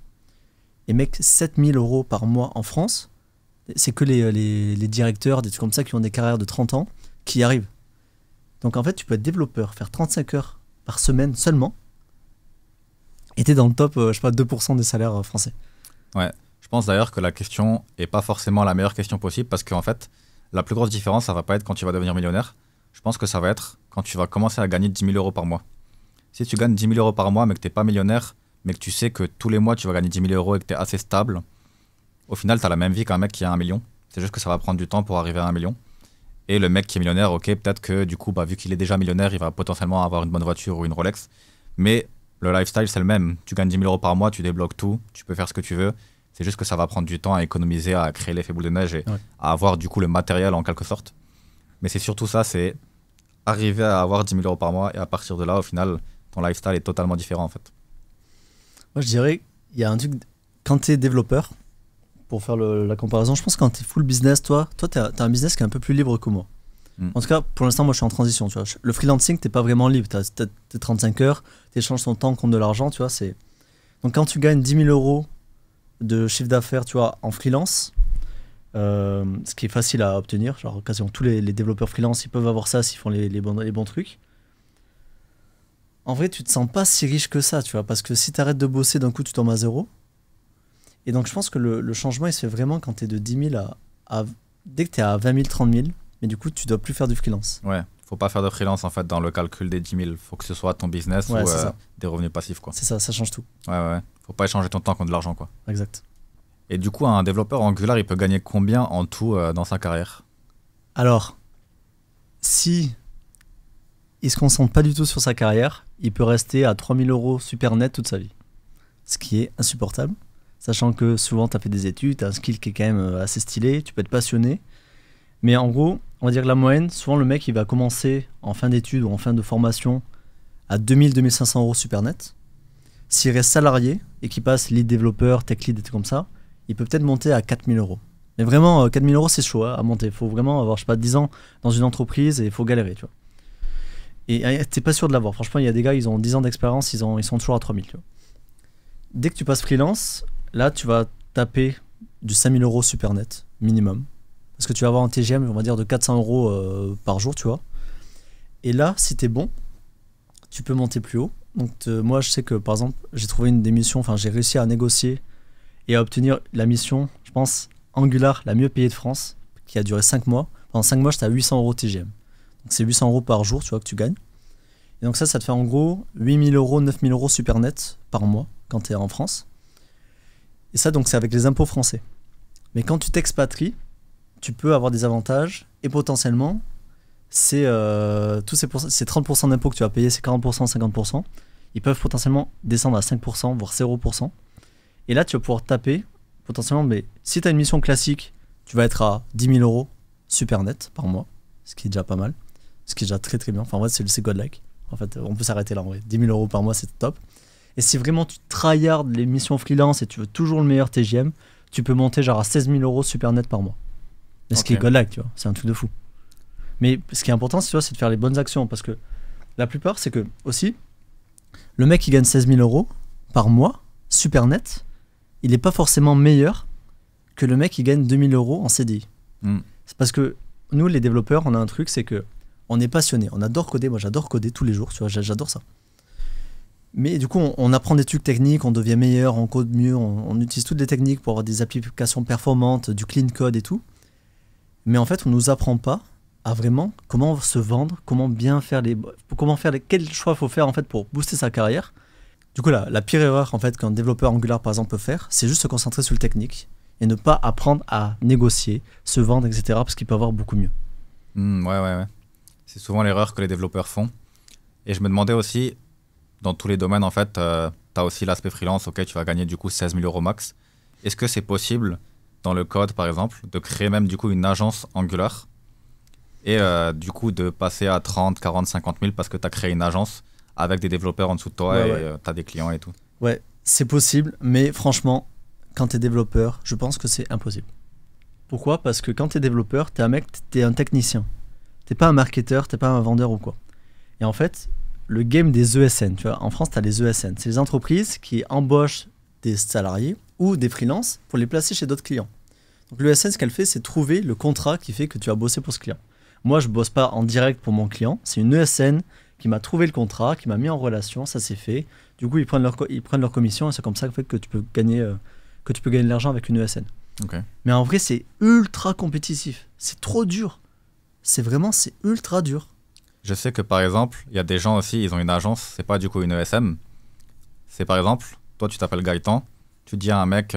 Et mec, 7000 euros par mois en France, c'est que les directeurs, des trucs comme ça qui ont des carrières de 30 ans qui y arrivent. Donc en fait, tu peux être développeur, faire 35 heures par semaine seulement, et t'es dans le top, je sais pas, 2% des salaires français. Ouais, je pense d'ailleurs que la question est pas forcément la meilleure question possible parce qu'en fait, la plus grosse différence, ça va pas être quand tu vas devenir millionnaire. Je pense que ça va être quand tu vas commencer à gagner 10 000 euros par mois. Si tu gagnes 10 000 euros par mois mais que t'es pas millionnaire, mais que tu sais que tous les mois tu vas gagner 10 000 euros et que t'es assez stable, au final, t'as la même vie qu'un mec qui a 1 million. C'est juste que ça va prendre du temps pour arriver à 1 million. Et le mec qui est millionnaire, ok, peut-être que du coup, vu qu'il est déjà millionnaire, il va potentiellement avoir une bonne voiture ou une Rolex. Mais le lifestyle, c'est le même. Tu gagnes 10 000 euros par mois, tu débloques tout, tu peux faire ce que tu veux. C'est juste que ça va prendre du temps à économiser, à créer l'effet boule de neige et à avoir du coup le matériel en quelque sorte. Mais c'est surtout ça, c'est arriver à avoir 10 000 euros par mois et à partir de là, au final, ton lifestyle est totalement différent en fait. Moi, je dirais, il y a un truc, quand tu es développeur, pour faire la comparaison, je pense que quand tu es full business, toi tu as un business qui est un peu plus libre que moi. En tout cas, pour l'instant, moi, je suis en transition. Tu vois. Le freelancing, tu n'es pas vraiment libre. Tu as tes 35 heures, tu échanges ton temps contre de l'argent. Tu vois, donc, quand tu gagnes 10 000 euros de chiffre d'affaires, tu vois, en freelance, ce qui est facile à obtenir, genre quasiment tous les développeurs freelance, ils peuvent avoir ça s'ils font les bons trucs. En vrai, tu te sens pas si riche que ça, tu vois, parce que si tu arrêtes de bosser, d'un coup, tu tombes à zéro. Et donc, je pense que le changement, il se fait vraiment quand tu es de 10 000 à dès que tu es à 20 000, 30 000, mais du coup, tu dois plus faire du freelance. Ouais, faut pas faire de freelance en fait dans le calcul des 10 000. Faut que ce soit ton business ou des revenus passifs, quoi. C'est ça, ça change tout. Ouais. Faut pas échanger ton temps contre de l'argent, quoi. Exact. Et du coup, un développeur Angular, il peut gagner combien en tout dans sa carrière? Alors, si il se concentre pas du tout sur sa carrière, il peut rester à 3 000 euros super net toute sa vie. Ce qui est insupportable. Sachant que souvent, tu as fait des études, tu as un skill qui est quand même assez stylé, tu peux être passionné. Mais en gros, on va dire que la moyenne, souvent le mec, il va commencer en fin d'études ou en fin de formation à 2 500 euros super net. S'il reste salarié et qu'il passe lead développeur, tech lead et tout comme ça, il peut peut-être monter à 4 000 euros. Mais vraiment, 4 000 euros, c'est chaud à monter. Il faut vraiment avoir, je sais pas, 10 ans dans une entreprise et il faut galérer, tu vois. Et t'es pas sûr de l'avoir. Franchement, il y a des gars, ils ont 10 ans d'expérience, ils sont toujours à 3 000, tu vois. Dès que tu passes freelance, là, tu vas taper du 5 000 euros super net, minimum. Parce que tu vas avoir un TGM, on va dire, de 400 euros par jour, tu vois. Et là, si t'es bon, tu peux monter plus haut. Donc, moi, je sais que, par exemple, j'ai trouvé une des missions, enfin, j'ai réussi à négocier et à obtenir la mission, je pense, Angular, la mieux payée de France, qui a duré 5 mois. Pendant 5 mois, j'étais à 800 euros TGM. Donc, c'est 800 euros par jour, tu vois, que tu gagnes. Et donc, ça te fait en gros 8 000 euros, 9 000 euros super net par mois quand tu es en France. Et ça, donc, c'est avec les impôts français. Mais quand tu t'expatries, tu peux avoir des avantages et potentiellement, c'est 30% d'impôts que tu vas payer, c'est 40%, 50%. Ils peuvent potentiellement descendre à 5%, voire 0%. Et là, tu vas pouvoir taper potentiellement, mais si tu as une mission classique, tu vas être à 10 000 euros super net par mois, ce qui est déjà pas mal, ce qui est déjà très très bien. Enfin, en vrai, c'est godlike. En fait, on peut s'arrêter là en vrai. 10 000 euros par mois, c'est top. Et si vraiment tu tryhardes les missions freelance et tu veux toujours le meilleur TGM, tu peux monter genre à 16 000 euros super net par mois. Mais ce qui est godlike, tu vois, c'est un truc de fou. Mais ce qui est important, tu vois, c'est de faire les bonnes actions. Parce que la plupart, c'est que aussi, le mec qui gagne 16 000 euros par mois, super net, il n'est pas forcément meilleur que le mec qui gagne 2 000 euros en CDI. C'est parce que nous, les développeurs, on a un truc, c'est que on est passionné, on adore coder. Moi, j'adore coder tous les jours, tu vois, j'adore ça. Mais du coup, on apprend des trucs techniques, on devient meilleur, on code mieux, on utilise toutes les techniques pour avoir des applications performantes, du clean code et tout. Mais en fait, on nous apprend pas à vraiment comment se vendre, comment bien faire quel choix faut faire en fait pour booster sa carrière. Du coup, la pire erreur en fait qu'un développeur Angular par exemple peut faire, c'est juste se concentrer sur le technique et ne pas apprendre à négocier, se vendre, etc. parce qu'il peut avoir beaucoup mieux. Ouais. C'est souvent l'erreur que les développeurs font. Et je me demandais aussi, dans tous les domaines en fait, tu as aussi l'aspect freelance, ok, tu vas gagner du coup 16 000 euros max. Est-ce que c'est possible dans le code par exemple, de créer même du coup une agence Angular et du coup de passer à 30, 40, 50 000 parce que tu as créé une agence avec des développeurs en dessous de toi Ouais, et ouais. tu as des clients et tout. Ouais, c'est possible, mais franchement, quand t'es développeur, je pense que c'est impossible. Pourquoi? Parce que quand t'es développeur, t'es un mec, t'es un technicien. T'es pas un marketeur, t'es pas un vendeur ou quoi. Et en fait, le game des ESN, tu vois, en France, t'as les ESN. C'est les entreprises qui embauchent des salariés ou des freelances pour les placer chez d'autres clients. Donc l'ESN, ce qu'elle fait, c'est trouver le contrat qui fait que tu as bossé pour ce client. Moi, je bosse pas en direct pour mon client. C'est une ESN qui m'a trouvé le contrat, qui m'a mis en relation, ça s'est fait. Du coup, ils prennent leur commission et c'est comme ça en fait, que tu peux gagner de l'argent avec une ESN. Ok. Mais en vrai, c'est ultra compétitif. C'est trop dur. C'est ultra dur. Je sais que par exemple, il y a des gens aussi, ils ont une agence, c'est pas du coup une ESM. C'est par exemple, toi tu t'appelles Gaëtan, tu dis à un mec,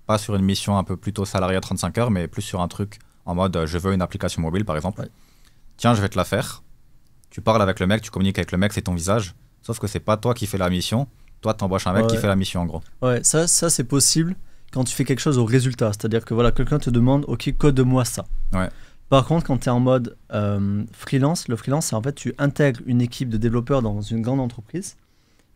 pas sur une mission un peu plutôt salarié à 35 heures, mais plus sur un truc en mode je veux une application mobile par exemple. Ouais. Tiens, je vais te la faire. Tu parles avec le mec, tu communiques avec le mec, c'est ton visage. Sauf que c'est pas toi qui fais la mission. Toi, t'embauches un mec qui Ouais. fait la mission en gros. Ouais, ça c'est possible quand tu fais quelque chose au résultat. C'est-à-dire que voilà, quelqu'un te demande, ok, code-moi ça. Ouais. Par contre, quand tu es en mode freelance, le freelance, c'est en fait, tu intègres une équipe de développeurs dans une grande entreprise.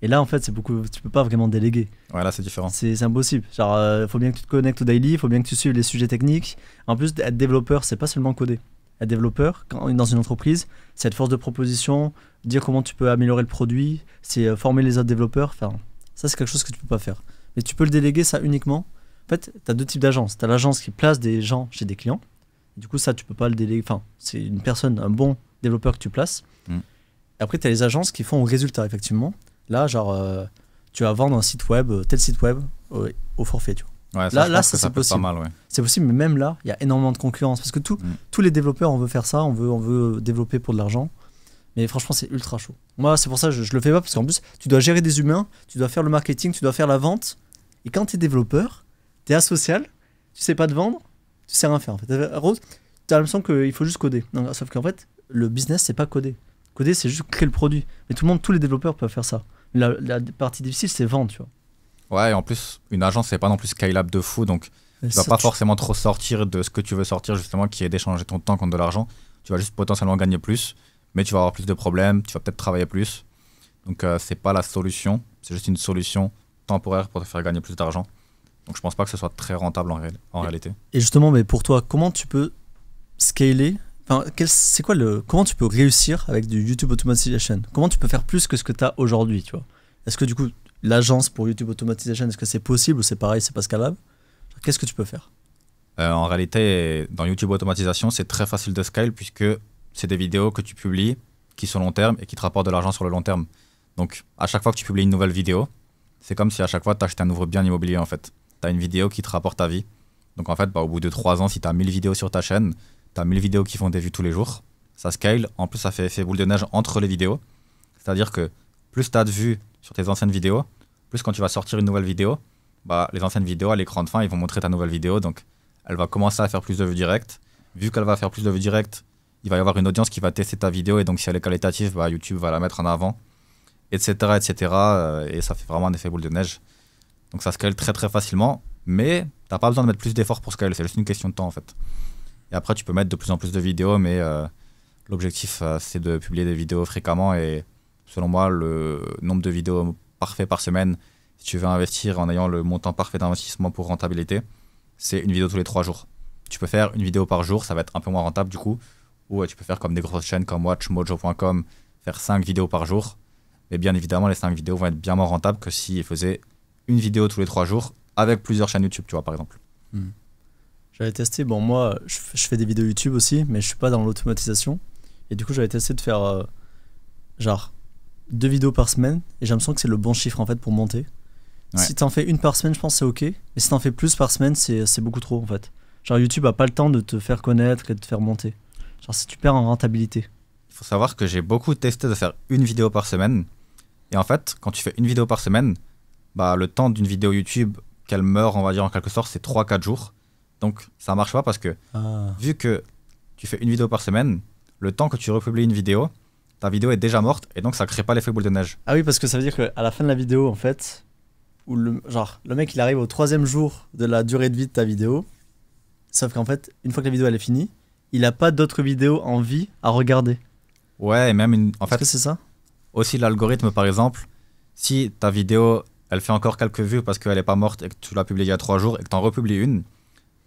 Et là, en fait, tu peux pas vraiment déléguer. Ouais, là c'est différent. C'est impossible. Genre, faut bien que tu te connectes au daily, il faut bien que tu suives les sujets techniques. En plus, être développeur, c'est pas seulement coder. Être développeur, quand on est dans une entreprise, c'est être force de proposition, dire comment tu peux améliorer le produit, c'est former les autres développeurs. Enfin, ça, c'est quelque chose que tu peux pas faire. Mais tu peux le déléguer, ça uniquement. En fait, tu as deux types d'agences. Tu as l'agence qui place des gens chez des clients. Du coup, ça, tu peux pas le déléguer. Enfin, c'est une personne, un bon développeur que tu places. Mm. Et après, tu as les agences qui font au résultat, effectivement. Là, genre, tu vas vendre un site web, tel site web, au forfait, tu vois. Ouais, ça, Là, je là, pense ça, que c'est ça peut être pas possible. mal, ouais. C'est possible, mais même là, il y a énormément de concurrence. Parce que tous les développeurs, on veut faire ça, on veut développer pour de l'argent. Mais franchement, c'est ultra chaud. Moi, c'est pour ça que je le fais pas, parce qu'en plus, tu dois gérer des humains, tu dois faire le marketing, tu dois faire la vente. Et quand tu es développeur, tu es asocial, tu sais pas te vendre, tu sais rien faire. En fait. Rose, tu as l'impression qu'il faut juste coder. Non, sauf qu'en fait, le business, c'est pas coder. Coder, c'est juste créer le produit. Mais tout le monde, tous les développeurs peuvent faire ça. La partie difficile, c'est vendre, tu vois. Ouais, et en plus, une agence, c'est pas non plus scalable de fou, donc tu vas pas forcément trop sortir de ce que tu veux sortir, justement, qui est d'échanger ton temps contre de l'argent. Tu vas juste potentiellement gagner plus, mais tu vas avoir plus de problèmes, tu vas peut-être travailler plus. Donc, c'est pas la solution, c'est juste une solution temporaire pour te faire gagner plus d'argent. Donc, je pense pas que ce soit très rentable en réalité. Et justement, mais pour toi, comment tu peux scaler? Enfin, comment tu peux réussir avec du YouTube Automation? Comment tu peux faire plus que ce que tu as aujourd'hui, tu vois? Est-ce que du coup, l'agence pour YouTube Automation, est-ce que c'est possible ou c'est pareil, c'est pas scalable? Qu'est-ce que tu peux faire? En réalité, dans YouTube Automatisation, c'est très facile de scale puisque c'est des vidéos que tu publies qui sont long terme et qui te rapportent de l'argent sur le long terme. Donc, à chaque fois que tu publies une nouvelle vidéo, c'est comme si à chaque fois tu achetais un nouveau bien immobilier en fait. Tu as une vidéo qui te rapporte ta vie. Donc, en fait, au bout de 3 ans, si tu as 1000 vidéos sur ta chaîne, tu as 1000 vidéos qui font des vues tous les jours. Ça scale. En plus, ça fait effet boule de neige entre les vidéos. C'est-à-dire que plus tu as de vues sur tes anciennes vidéos, plus quand tu vas sortir une nouvelle vidéo, les anciennes vidéos à l'écran de fin, ils vont montrer ta nouvelle vidéo. Donc, elle va commencer à faire plus de vues directes. Vu qu'elle va faire plus de vues directes, il va y avoir une audience qui va tester ta vidéo. Et donc, si elle est qualitative, YouTube va la mettre en avant, etc. etc. Et ça fait vraiment un effet boule de neige. Donc, ça scale très très facilement. Mais t'as pas besoin de mettre plus d'efforts pour scale. C'est juste une question de temps en fait. Et après, tu peux mettre de plus en plus de vidéos, mais l'objectif, c'est de publier des vidéos fréquemment. Et selon moi, le nombre de vidéos parfait par semaine, si tu veux investir en ayant le montant parfait d'investissement pour rentabilité, c'est une vidéo tous les 3 jours. Tu peux faire une vidéo par jour, ça va être un peu moins rentable du coup. Ou tu peux faire comme des grosses chaînes comme WatchMojo.com, faire 5 vidéos par jour. Mais bien évidemment, les 5 vidéos vont être bien moins rentables que s'ils faisaient une vidéo tous les 3 jours avec plusieurs chaînes YouTube, tu vois, par exemple. J'avais testé, bon moi je fais des vidéos YouTube aussi, mais je suis pas dans l'automatisation. Et du coup j'avais testé de faire genre 2 vidéos par semaine, et j'ai l'impression que c'est le bon chiffre en fait pour monter. Ouais. Si t'en fais une par semaine, je pense que c'est ok, mais si t'en fais plus par semaine, c'est beaucoup trop en fait. Genre YouTube a pas le temps de te faire connaître et de te faire monter. Genre si tu perds en rentabilité. Il faut savoir que j'ai beaucoup testé de faire une vidéo par semaine. Et en fait, quand tu fais une vidéo par semaine, le temps d'une vidéo YouTube, qu'elle meurt, on va dire en quelque sorte, c'est 3-4 jours. Donc ça marche pas parce que vu que tu fais une vidéo par semaine, le temps que tu republies une vidéo, ta vidéo est déjà morte et donc ça crée pas l'effet boule de neige. Ah oui, parce que ça veut dire qu'à la fin de la vidéo, en fait, où le mec il arrive au 3e jour de la durée de vie de ta vidéo, sauf qu'en fait, une fois que la vidéo elle est finie, il a pas d'autres vidéos en vie à regarder. Ouais, et même Est-ce que c'est ça? Aussi, l'algorithme, par exemple, si ta vidéo, elle fait encore quelques vues parce qu'elle n'est pas morte et que tu l'as publiée il y a 3 jours et que tu en republies une,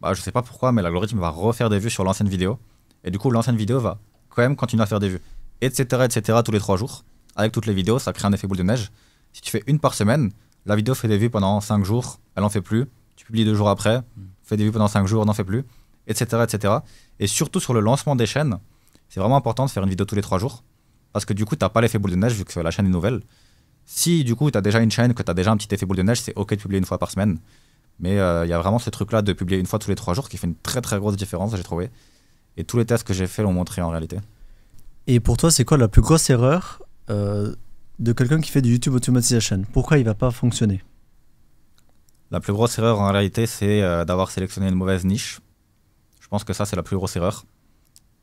bah, je sais pas pourquoi, mais l'algorithme va refaire des vues sur l'ancienne vidéo. Et du coup, l'ancienne vidéo va quand même continuer à faire des vues, etc., tous les 3 jours. Avec toutes les vidéos, ça crée un effet boule de neige. Si tu fais une par semaine, la vidéo fait des vues pendant 5 jours, elle en fait plus. Tu publies 2 jours après, fait des vues pendant 5 jours, n'en fait plus, etc. Et surtout sur le lancement des chaînes, c'est vraiment important de faire une vidéo tous les 3 jours. Parce que du coup, tu n'as pas l'effet boule de neige vu que la chaîne est nouvelle. Si du coup, tu as déjà une chaîne, que tu as déjà un petit effet boule de neige, c'est OK de publier une fois par semaine. Mais il y a vraiment ce truc-là de publier une fois tous les 3 jours qui fait une très très grosse différence, j'ai trouvé. Et tous les tests que j'ai faits l'ont montré en réalité. Et pour toi, c'est quoi la plus grosse erreur de quelqu'un qui fait du YouTube Automation? Pourquoi il va pas fonctionner? La plus grosse erreur en réalité, c'est d'avoir sélectionné une mauvaise niche. Je pense que ça, c'est la plus grosse erreur.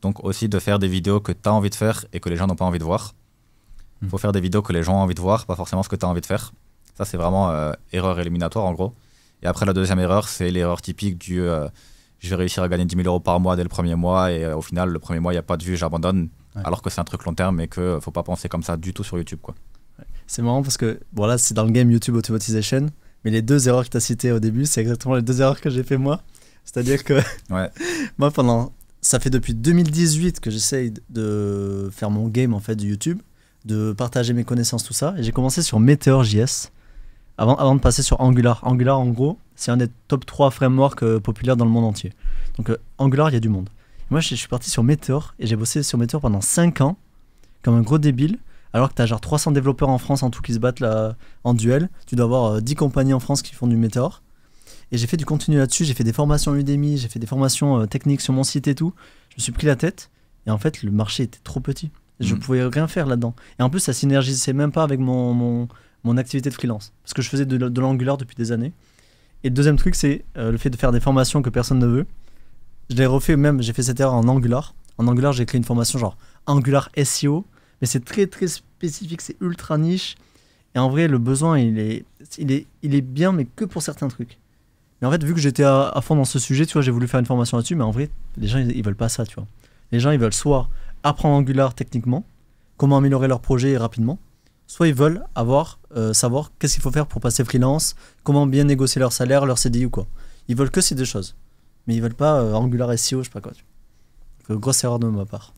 Donc aussi de faire des vidéos que tu as envie de faire et que les gens n'ont pas envie de voir. Il faut faire des vidéos que les gens ont envie de voir, pas forcément ce que tu as envie de faire. Ça, c'est vraiment erreur éliminatoire en gros. Et après, la deuxième erreur, c'est l'erreur typique du je vais réussir à gagner 10 000 euros par mois dès le premier mois et au final, le premier mois, il n'y a pas de vue, j'abandonne. Ouais. Alors que c'est un truc long terme et qu'il ne faut pas penser comme ça du tout sur YouTube, quoi. Ouais. C'est marrant parce que bon, là, c'est dans le game YouTube Automatization, mais les 2 erreurs que tu as citées au début, c'est exactement les 2 erreurs que j'ai fait moi. C'est-à-dire que ouais. moi, ça fait depuis 2018 que j'essaye de faire mon game en fait du YouTube, de partager mes connaissances, tout ça. Et j'ai commencé sur Meteor.js avant de passer sur Angular. Angular, en gros, c'est un des top 3 frameworks populaires dans le monde entier. Donc Angular, il y a du monde. Moi, je suis parti sur Meteor et j'ai bossé sur Meteor pendant 5 ans, comme un gros débile, alors que tu as genre 300 développeurs en France en tout qui se battent là, en duel. Tu dois avoir 10 compagnies en France qui font du Meteor. Et j'ai fait du contenu là-dessus, j'ai fait des formations Udemy, j'ai fait des formations techniques sur mon site et tout. Je me suis pris la tête et en fait, le marché était trop petit. Je pouvais rien faire là-dedans. Et en plus, ça synergisait même pas avec mon activité de freelance. Parce que je faisais de l'Angular depuis des années. Et le deuxième truc, c'est le fait de faire des formations que personne ne veut. Je l'ai refait même, j'ai fait cette erreur en Angular. En Angular, j'ai créé une formation genre Angular SEO. Mais c'est très très spécifique, c'est ultra niche. Et en vrai, le besoin, il est bien, mais que pour certains trucs. Mais en fait, vu que j'étais à fond dans ce sujet, tu vois, j'ai voulu faire une formation là-dessus, mais en vrai, les gens, ils veulent pas ça, tu vois. Les gens, ils veulent soit apprendre Angular techniquement, comment améliorer leur projet rapidement, soit ils veulent savoir qu'est-ce qu'il faut faire pour passer freelance, comment bien négocier leur salaire, leur CDI ou quoi. Ils veulent que ces 2 choses. Mais ils veulent pas Angular SEO, je sais pas quoi. Donc, grosse erreur de ma part.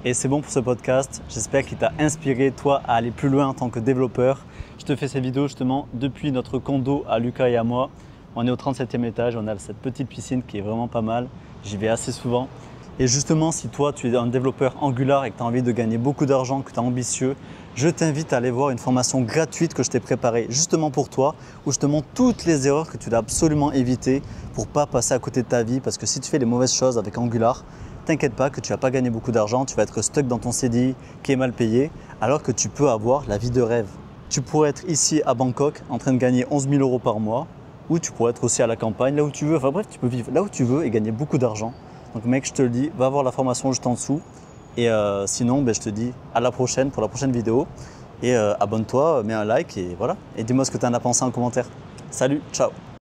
Et c'est bon pour ce podcast. J'espère qu'il t'a inspiré, toi, à aller plus loin en tant que développeur. Je te fais ces vidéos justement depuis notre condo à Lucas et à moi. On est au 37e étage, on a cette petite piscine qui est vraiment pas mal. J'y vais assez souvent. Et justement, si toi, tu es un développeur Angular et que tu as envie de gagner beaucoup d'argent, que tu es ambitieux, je t'invite à aller voir une formation gratuite que je t'ai préparée justement pour toi, où je te montre toutes les erreurs que tu dois absolument éviter pour ne pas passer à côté de ta vie. Parce que si tu fais les mauvaises choses avec Angular, t'inquiète pas que tu ne vas pas gagner beaucoup d'argent, tu vas être stuck dans ton CDI qui est mal payé, alors que tu peux avoir la vie de rêve. Tu pourrais être ici à Bangkok en train de gagner 11 000 euros par mois, ou tu pourrais être aussi à la campagne, là où tu veux. Enfin bref, tu peux vivre là où tu veux et gagner beaucoup d'argent. Donc mec, je te le dis, va voir la formation juste en dessous. Et sinon, je te dis à la prochaine pour la prochaine vidéo. Et abonne-toi, mets un like et voilà. Et dis-moi ce que tu en as pensé en commentaire. Salut, ciao.